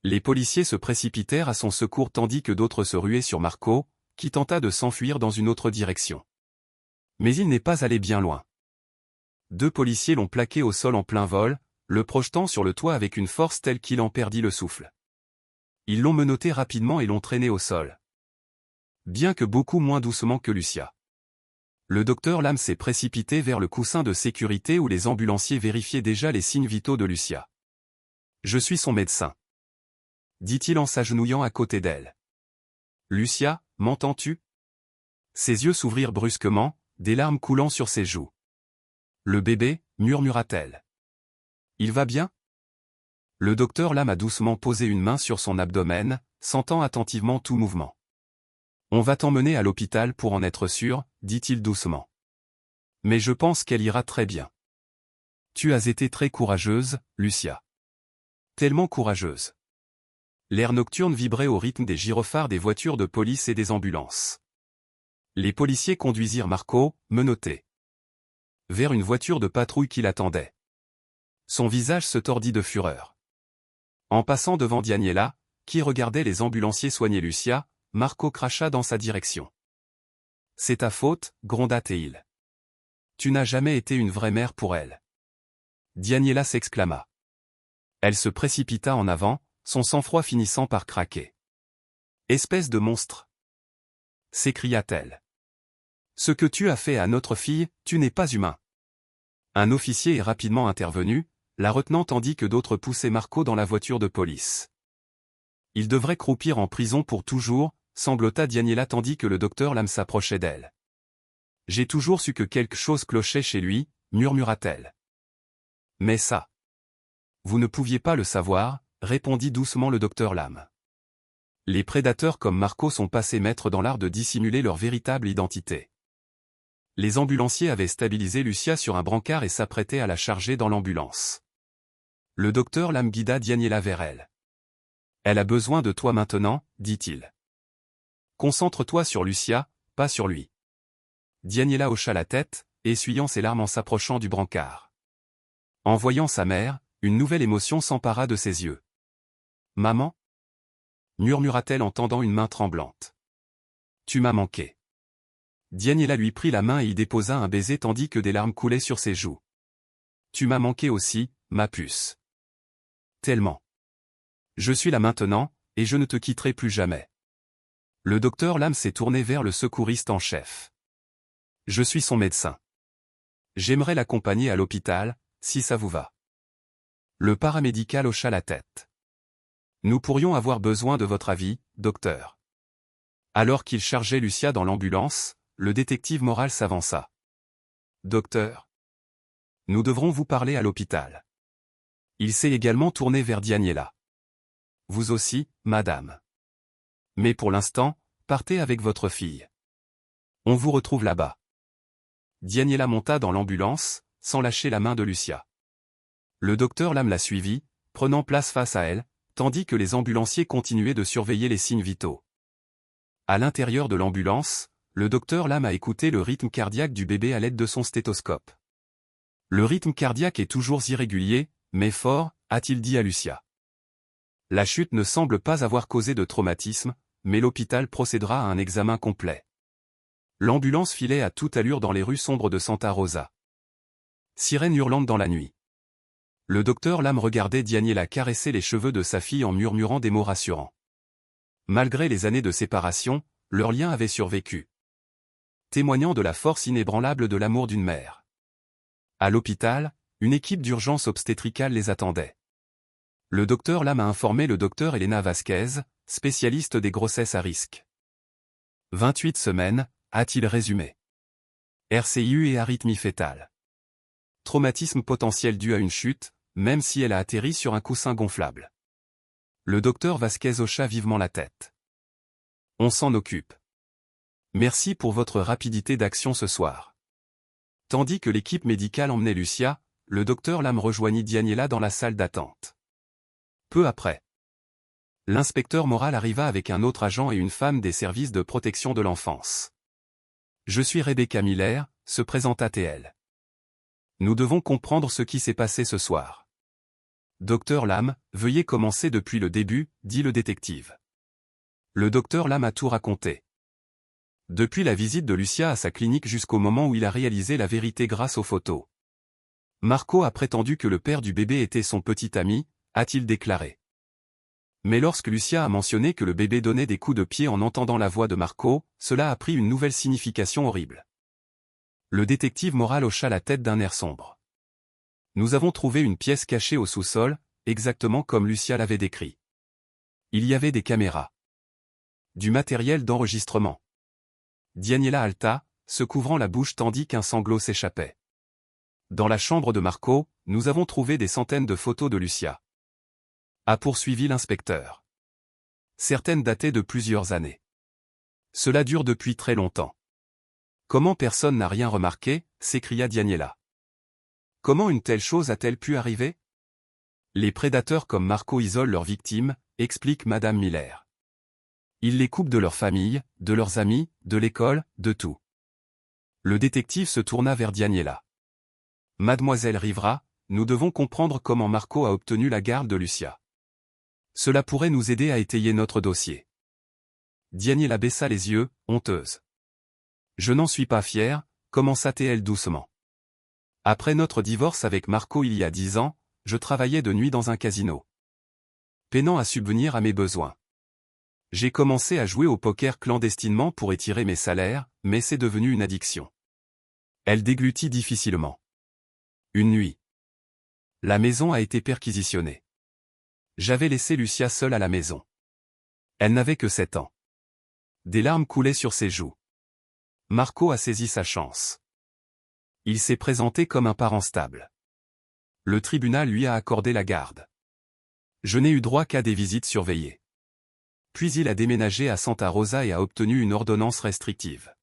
S1: Les policiers se précipitèrent à son secours tandis que d'autres se ruaient sur Marco, qui tenta de s'enfuir dans une autre direction. Mais il n'est pas allé bien loin. 2 policiers l'ont plaqué au sol en plein vol, le projetant sur le toit avec une force telle qu'il en perdit le souffle. Ils l'ont menotté rapidement et l'ont traîné au sol. Bien que beaucoup moins doucement que Lucia. Le docteur Lam s'est précipité vers le coussin de sécurité où les ambulanciers vérifiaient déjà les signes vitaux de Lucia. Je suis son médecin, dit-il en s'agenouillant à côté d'elle. Lucia, m'entends-tu? Ses yeux s'ouvrirent brusquement, des larmes coulant sur ses joues. Le bébé, murmura-t-elle. Il va bien? Le docteur Lam a doucement posé une main sur son abdomen, sentant attentivement tout mouvement. On va t'emmener à l'hôpital pour en être sûr, dit-il doucement. Mais je pense qu'elle ira très bien. Tu as été très courageuse, Lucia. Tellement courageuse. L'air nocturne vibrait au rythme des gyrophares des voitures de police et des ambulances. Les policiers conduisirent Marco, menotté, vers une voiture de patrouille qui l'attendait. Son visage se tordit de fureur. En passant devant Daniela, qui regardait les ambulanciers soigner Lucia, Marco cracha dans sa direction. C'est ta faute, gronda Théil. Tu n'as jamais été une vraie mère pour elle. Daniela s'exclama. Elle se précipita en avant, son sang-froid finissant par craquer. Espèce de monstre! S'écria-t-elle. Ce que tu as fait à notre fille, tu n'es pas humain. Un officier est rapidement intervenu, la retenant tandis que d'autres poussaient Marco dans la voiture de police. Il devrait croupir en prison pour toujours, sanglota Daniela tandis que le docteur Lam s'approchait d'elle. J'ai toujours su que quelque chose clochait chez lui, murmura-t-elle. Mais ça. Vous ne pouviez pas le savoir, répondit doucement le docteur Lam. Les prédateurs comme Marco sont passés maîtres dans l'art de dissimuler leur véritable identité. Les ambulanciers avaient stabilisé Lucia sur un brancard et s'apprêtaient à la charger dans l'ambulance. Le docteur Lam guida Daniela vers elle. Elle a besoin de toi maintenant, dit-il. Concentre-toi sur Lucia, pas sur lui. Daniela hocha la tête, essuyant ses larmes en s'approchant du brancard. En voyant sa mère, une nouvelle émotion s'empara de ses yeux. Maman? Murmura-t-elle en tendant une main tremblante. Tu m'as manqué. Daniela lui prit la main et y déposa un baiser tandis que des larmes coulaient sur ses joues. Tu m'as manqué aussi, ma puce. Tellement. Je suis là maintenant, et je ne te quitterai plus jamais. Le docteur Lam s'est tourné vers le secouriste en chef. Je suis son médecin. J'aimerais l'accompagner à l'hôpital, si ça vous va. Le paramédical hocha la tête. Nous pourrions avoir besoin de votre avis, docteur. Alors qu'il chargeait Lucia dans l'ambulance, le détective moral s'avança. Docteur. Nous devrons vous parler à l'hôpital. Il s'est également tourné vers Daniela. Vous aussi, madame. Mais pour l'instant, partez avec votre fille. On vous retrouve là-bas. Daniela monta dans l'ambulance, sans lâcher la main de Lucia. Le docteur Lam la suivit, prenant place face à elle, tandis que les ambulanciers continuaient de surveiller les signes vitaux. À l'intérieur de l'ambulance, le docteur Lam a écouté le rythme cardiaque du bébé à l'aide de son stéthoscope. Le rythme cardiaque est toujours irrégulier, mais fort, a-t-il dit à Lucia. La chute ne semble pas avoir causé de traumatisme, mais l'hôpital procédera à un examen complet. L'ambulance filait à toute allure dans les rues sombres de Santa Rosa. Sirène hurlante dans la nuit. Le docteur Lam regardait Daniela caresser les cheveux de sa fille en murmurant des mots rassurants. Malgré les années de séparation, leur lien avait survécu. Témoignant de la force inébranlable de l'amour d'une mère. À l'hôpital, une équipe d'urgence obstétricale les attendait. Le docteur Lam a informé le docteur Elena Vasquez, spécialiste des grossesses à risque. 28 semaines, a-t-il résumé. RCIU et arythmie fœtale. Traumatisme potentiel dû à une chute, même si elle a atterri sur un coussin gonflable. Le docteur Vasquez hocha vivement la tête. On s'en occupe. Merci pour votre rapidité d'action ce soir. Tandis que l'équipe médicale emmenait Lucia, le docteur Lam rejoignit Daniela dans la salle d'attente. Peu après, l'inspecteur moral arriva avec un autre agent et une femme des services de protection de l'enfance. Je suis Rebecca Miller, se présenta-t-elle. Nous devons comprendre ce qui s'est passé ce soir. Docteur Lam, veuillez commencer depuis le début, dit le détective. Le docteur Lam a tout raconté. Depuis la visite de Lucia à sa clinique jusqu'au moment où il a réalisé la vérité grâce aux photos. Marco a prétendu que le père du bébé était son petit ami, a-t-il déclaré. Mais lorsque Lucia a mentionné que le bébé donnait des coups de pied en entendant la voix de Marco, cela a pris une nouvelle signification horrible. Le détective moral hocha la tête d'un air sombre. Nous avons trouvé une pièce cachée au sous-sol, exactement comme Lucia l'avait décrit. Il y avait des caméras. Du matériel d'enregistrement. Daniela halta, se couvrant la bouche tandis qu'un sanglot s'échappait. Dans la chambre de Marco, nous avons trouvé des centaines de photos de Lucia. A poursuivi l'inspecteur. Certaines dataient de plusieurs années. Cela dure depuis très longtemps. Comment personne n'a rien remarqué, s'écria Daniela. Comment une telle chose a-t-elle pu arriver? Les prédateurs comme Marco isolent leurs victimes, explique Madame Miller. Ils les coupent de leur famille, de leurs amis, de l'école, de tout. Le détective se tourna vers Daniela. Mademoiselle Rivera, nous devons comprendre comment Marco a obtenu la garde de Lucia. Cela pourrait nous aider à étayer notre dossier. Daniela baissa les yeux, honteuse. Je n'en suis pas fière, commença-t-elle doucement. Après notre divorce avec Marco il y a 10 ans, je travaillais de nuit dans un casino. Peinant à subvenir à mes besoins. J'ai commencé à jouer au poker clandestinement pour étirer mes salaires, mais c'est devenu une addiction. Elle déglutit difficilement. Une nuit. La maison a été perquisitionnée. J'avais laissé Lucia seule à la maison. Elle n'avait que 7 ans. Des larmes coulaient sur ses joues. Marco a saisi sa chance. Il s'est présenté comme un parent stable. Le tribunal lui a accordé la garde. Je n'ai eu droit qu'à des visites surveillées. Puis il a déménagé à Santa Rosa et a obtenu une ordonnance restrictive.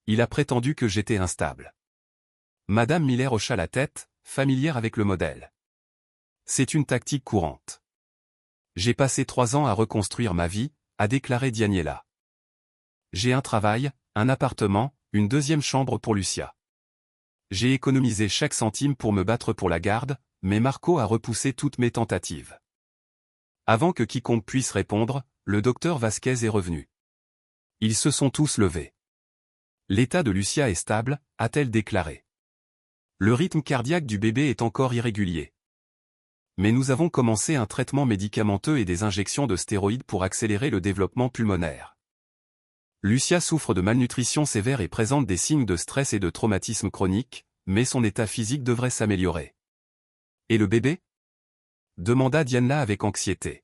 S1: Il a prétendu que j'étais instable. Madame Miller hocha la tête, familière avec le modèle. C'est une tactique courante. J'ai passé 3 ans à reconstruire ma vie, a déclaré Daniela. J'ai un travail, un appartement, une deuxième chambre pour Lucia. J'ai économisé chaque centime pour me battre pour la garde, mais Marco a repoussé toutes mes tentatives. Avant que quiconque puisse répondre, le docteur Vasquez est revenu. Ils se sont tous levés. L'état de Lucia est stable, a-t-elle déclaré. Le rythme cardiaque du bébé est encore irrégulier. Mais nous avons commencé un traitement médicamenteux et des injections de stéroïdes pour accélérer le développement pulmonaire. Lucia souffre de malnutrition sévère et présente des signes de stress et de traumatisme chronique, mais son état physique devrait s'améliorer. Et le bébé? Demanda Diana avec anxiété.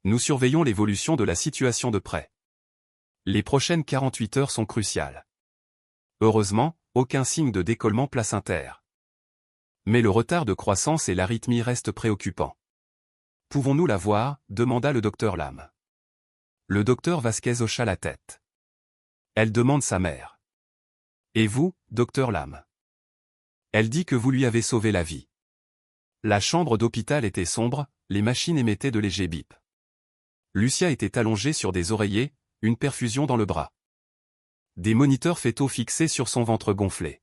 S1: Nous surveillons l'évolution de la situation de près. Les prochaines 48 heures sont cruciales. Heureusement, aucun signe de décollement placentaire. Mais le retard de croissance et l'arythmie restent préoccupants. Pouvons-nous la voir ? Demanda le docteur Lam. Le docteur Vasquez hocha la tête. Elle demande sa mère. Et vous, docteur Lam? Elle dit que vous lui avez sauvé la vie. La chambre d'hôpital était sombre, les machines émettaient de légers bips. Lucia était allongée sur des oreillers, une perfusion dans le bras. Des moniteurs fœtaux fixés sur son ventre gonflé.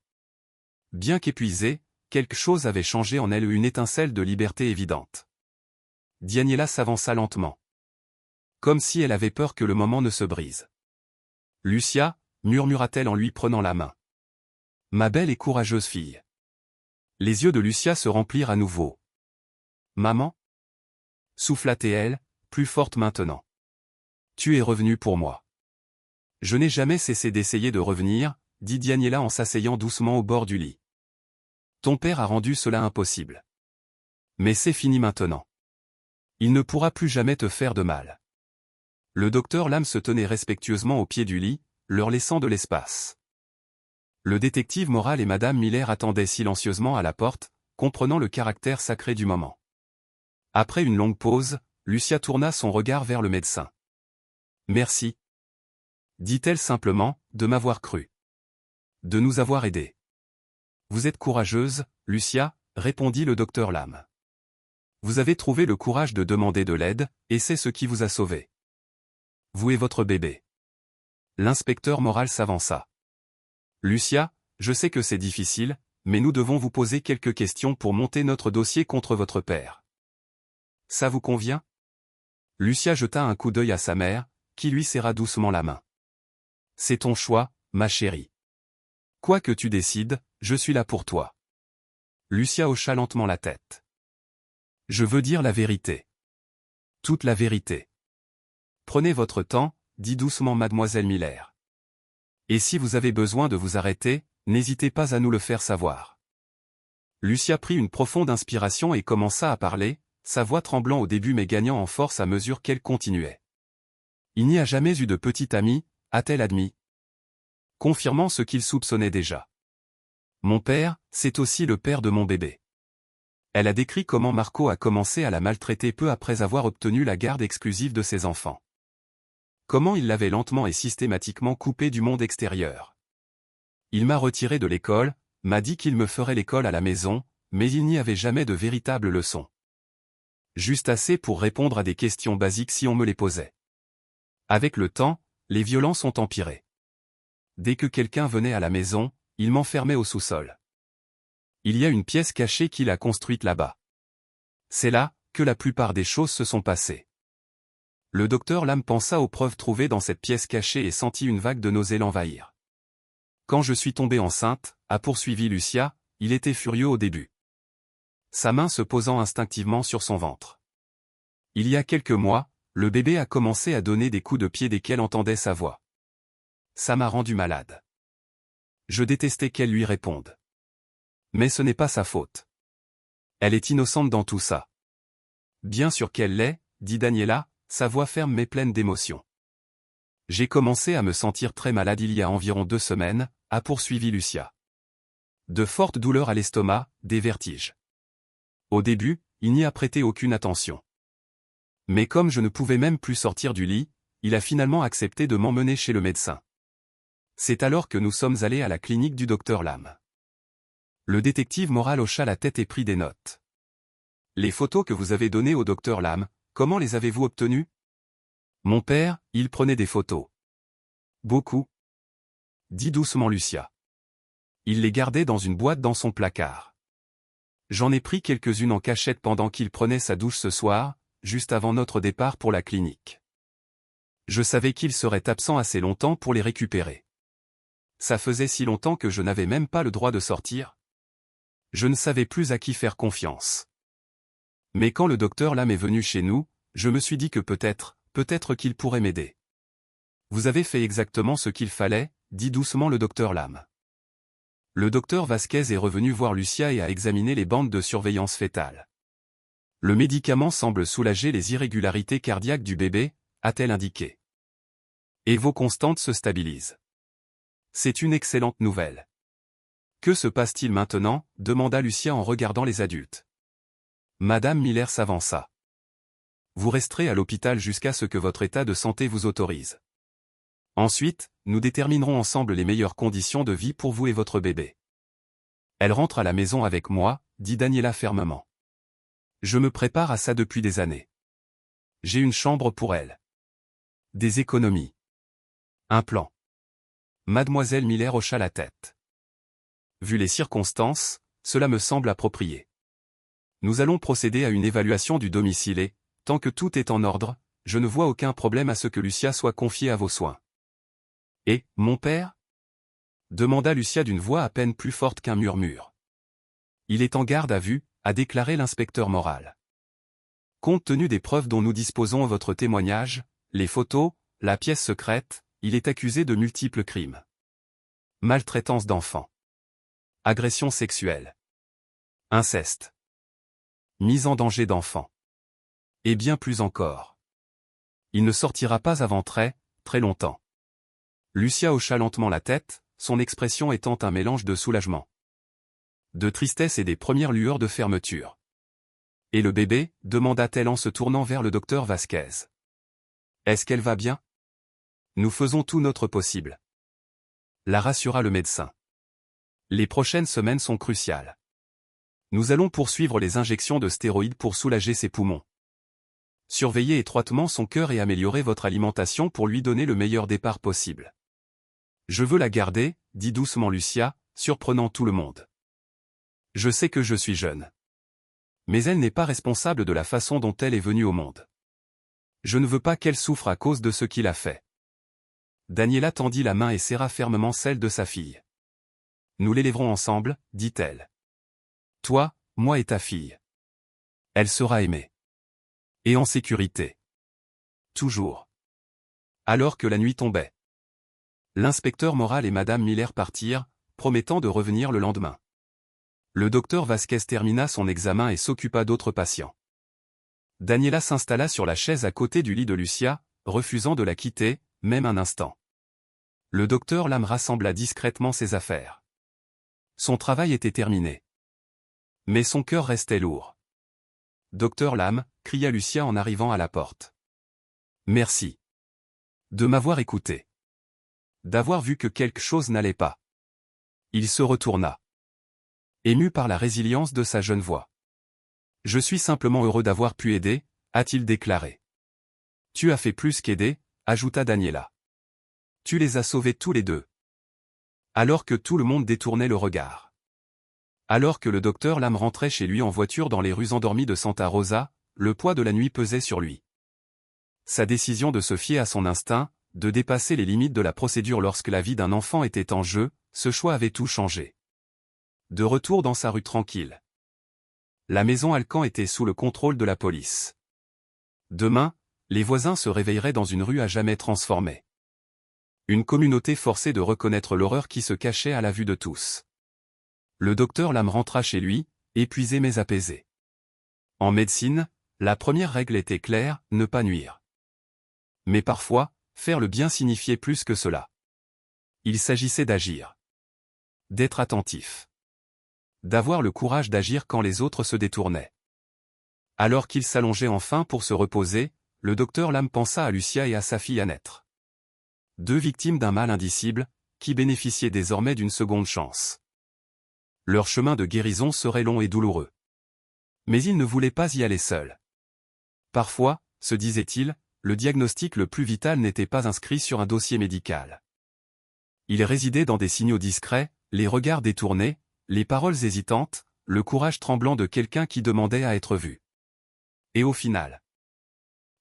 S1: Bien qu'épuisée, quelque chose avait changé en elle, une étincelle de liberté évidente. Daniela s'avança lentement. Comme si elle avait peur que le moment ne se brise. Lucia, murmura-t-elle en lui prenant la main. Ma belle et courageuse fille. Les yeux de Lucia se remplirent à nouveau. Maman? Souffla-t-elle, plus forte maintenant. Tu es revenue pour moi. Je n'ai jamais cessé d'essayer de revenir, dit Daniela en s'asseyant doucement au bord du lit. Ton père a rendu cela impossible. Mais c'est fini maintenant. Il ne pourra plus jamais te faire de mal. Le docteur Lam se tenait respectueusement au pied du lit, leur laissant de l'espace. Le détective Morale et Madame Miller attendaient silencieusement à la porte, comprenant le caractère sacré du moment. Après une longue pause, Lucia tourna son regard vers le médecin. Merci, dit-elle simplement, de m'avoir cru. De nous avoir aidés. Vous êtes courageuse, Lucia, répondit le docteur Lam. Vous avez trouvé le courage de demander de l'aide, et c'est ce qui vous a sauvé. Vous et votre bébé. L'inspecteur Morale s'avança. Lucia, je sais que c'est difficile, mais nous devons vous poser quelques questions pour monter notre dossier contre votre père. Ça vous convient? Lucia jeta un coup d'œil à sa mère, qui lui serra doucement la main. C'est ton choix, ma chérie. Quoi que tu décides, je suis là pour toi. Lucia hocha lentement la tête. Je veux dire la vérité. Toute la vérité. Prenez votre temps, dit doucement mademoiselle Miller. Et si vous avez besoin de vous arrêter, n'hésitez pas à nous le faire savoir. Lucia prit une profonde inspiration et commença à parler, sa voix tremblant au début mais gagnant en force à mesure qu'elle continuait. Il n'y a jamais eu de petit ami, a-t-elle admis. Confirmant ce qu'il soupçonnait déjà. Mon père, c'est aussi le père de mon bébé. Elle a décrit comment Marco a commencé à la maltraiter peu après avoir obtenu la garde exclusive de ses enfants. Comment il l'avait lentement et systématiquement coupée du monde extérieur. Il m'a retiré de l'école, m'a dit qu'il me ferait l'école à la maison, mais il n'y avait jamais de véritable leçon. Juste assez pour répondre à des questions basiques si on me les posait. Avec le temps, les violences ont empiré. Dès que quelqu'un venait à la maison, il m'enfermait au sous-sol. Il y a une pièce cachée qu'il a construite là-bas. C'est là que la plupart des choses se sont passées. Le docteur Lam pensa aux preuves trouvées dans cette pièce cachée et sentit une vague de nausée l'envahir. Quand je suis tombée enceinte, a poursuivi Lucia, il était furieux au début. Sa main se posant instinctivement sur son ventre. Il y a quelques mois, le bébé a commencé à donner des coups de pied dès qu'elle entendait sa voix. Ça m'a rendu malade. Je détestais qu'elle lui réponde. Mais ce n'est pas sa faute. Elle est innocente dans tout ça. Bien sûr qu'elle l'est, dit Daniela, sa voix ferme mais pleine d'émotion. J'ai commencé à me sentir très malade il y a environ 2 semaines, a poursuivi Lucia. De fortes douleurs à l'estomac, des vertiges. Au début, il n'y a prêté aucune attention. Mais comme je ne pouvais même plus sortir du lit, il a finalement accepté de m'emmener chez le médecin. C'est alors que nous sommes allés à la clinique du docteur Lam. Le détective Morale hocha la tête et prit des notes. Les photos que vous avez données au docteur Lam, comment les avez-vous obtenues? Mon père, il prenait des photos. Beaucoup. Dit doucement Lucia. Il les gardait dans une boîte dans son placard. J'en ai pris quelques-unes en cachette pendant qu'il prenait sa douche ce soir, juste avant notre départ pour la clinique. Je savais qu'il serait absent assez longtemps pour les récupérer. Ça faisait si longtemps que je n'avais même pas le droit de sortir. Je ne savais plus à qui faire confiance. Mais quand le docteur Lam est venu chez nous, je me suis dit que peut-être qu'il pourrait m'aider. Vous avez fait exactement ce qu'il fallait, dit doucement le docteur Lam. Le docteur Vasquez est revenu voir Lucia et a examiné les bandes de surveillance fœtale. Le médicament semble soulager les irrégularités cardiaques du bébé, a-t-elle indiqué. Et vos constantes se stabilisent. C'est une excellente nouvelle. Que se passe-t-il maintenant, demanda Lucia en regardant les adultes. Madame Miller s'avança. Vous resterez à l'hôpital jusqu'à ce que votre état de santé vous autorise. Ensuite, nous déterminerons ensemble les meilleures conditions de vie pour vous et votre bébé. Elle rentre à la maison avec moi, dit Daniela fermement. Je me prépare à ça depuis des années. J'ai une chambre pour elle. Des économies. Un plan. Mademoiselle Miller hocha la tête. Vu les circonstances, cela me semble approprié. Nous allons procéder à une évaluation du domicile et, tant que tout est en ordre, je ne vois aucun problème à ce que Lucia soit confiée à vos soins. Et, mon père ? Demanda Lucia d'une voix à peine plus forte qu'un murmure. Il est en garde à vue, a déclaré l'inspecteur moral. Compte tenu des preuves dont nous disposons à votre témoignage, les photos, la pièce secrète, il est accusé de multiples crimes. Maltraitance d'enfants. Agression sexuelle. Inceste. Mise en danger d'enfants. Et bien plus encore. Il ne sortira pas avant très longtemps. Lucia hocha lentement la tête, son expression étant un mélange de soulagement, de tristesse et des premières lueurs de fermeture. Et le bébé, demanda-t-elle en se tournant vers le docteur Vasquez. Est-ce qu'elle va bien? Nous faisons tout notre possible. La rassura le médecin. Les prochaines semaines sont cruciales. Nous allons poursuivre les injections de stéroïdes pour soulager ses poumons. Surveillez étroitement son cœur et améliorer votre alimentation pour lui donner le meilleur départ possible. Je veux la garder, dit doucement Lucia, surprenant tout le monde. Je sais que je suis jeune. Mais elle n'est pas responsable de la façon dont elle est venue au monde. Je ne veux pas qu'elle souffre à cause de ce qu'il a fait. Daniela tendit la main et serra fermement celle de sa fille. Nous l'élèverons ensemble, dit-elle. Toi, moi et ta fille. Elle sera aimée. Et en sécurité. Toujours. Alors que la nuit tombait. L'inspecteur moral et Madame Miller partirent, promettant de revenir le lendemain. Le docteur Vasquez termina son examen et s'occupa d'autres patients. Daniela s'installa sur la chaise à côté du lit de Lucia, refusant de la quitter, même un instant. Le docteur Lam rassembla discrètement ses affaires. Son travail était terminé. Mais son cœur restait lourd. Docteur Lam, cria Lucia en arrivant à la porte. Merci. De m'avoir écouté. D'avoir vu que quelque chose n'allait pas. Il se retourna. Ému par la résilience de sa jeune voix. Je suis simplement heureux d'avoir pu aider, a-t-il déclaré. Tu as fait plus qu'aider, ajouta Daniela. Tu les as sauvés tous les deux. Alors que tout le monde détournait le regard. Alors que le docteur Lam rentrait chez lui en voiture dans les rues endormies de Santa Rosa, le poids de la nuit pesait sur lui. Sa décision de se fier à son instinct, de dépasser les limites de la procédure lorsque la vie d'un enfant était en jeu, ce choix avait tout changé. De retour dans sa rue tranquille. La maison Alcan était sous le contrôle de la police. Demain, les voisins se réveilleraient dans une rue à jamais transformée. Une communauté forcée de reconnaître l'horreur qui se cachait à la vue de tous. Le docteur Lam rentra chez lui, épuisé mais apaisé. En médecine, la première règle était claire, ne pas nuire. Mais parfois, faire le bien signifiait plus que cela. Il s'agissait d'agir. D'être attentif. D'avoir le courage d'agir quand les autres se détournaient. Alors qu'il s'allongeait enfin pour se reposer, le docteur Lam pensa à Lucia et à sa fille à naître. Deux victimes d'un mal indicible, qui bénéficiaient désormais d'une seconde chance. Leur chemin de guérison serait long et douloureux. Mais il ne voulait pas y aller seul. Parfois, se disait-il, le diagnostic le plus vital n'était pas inscrit sur un dossier médical. Il résidait dans des signaux discrets, les regards détournés, les paroles hésitantes, le courage tremblant de quelqu'un qui demandait à être vu. Et au final,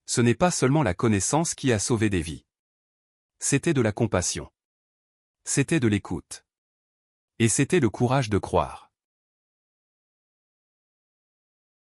S1: ce n'est pas seulement la connaissance qui a sauvé des vies. C'était de la compassion. C'était de l'écoute. Et c'était le courage de croire.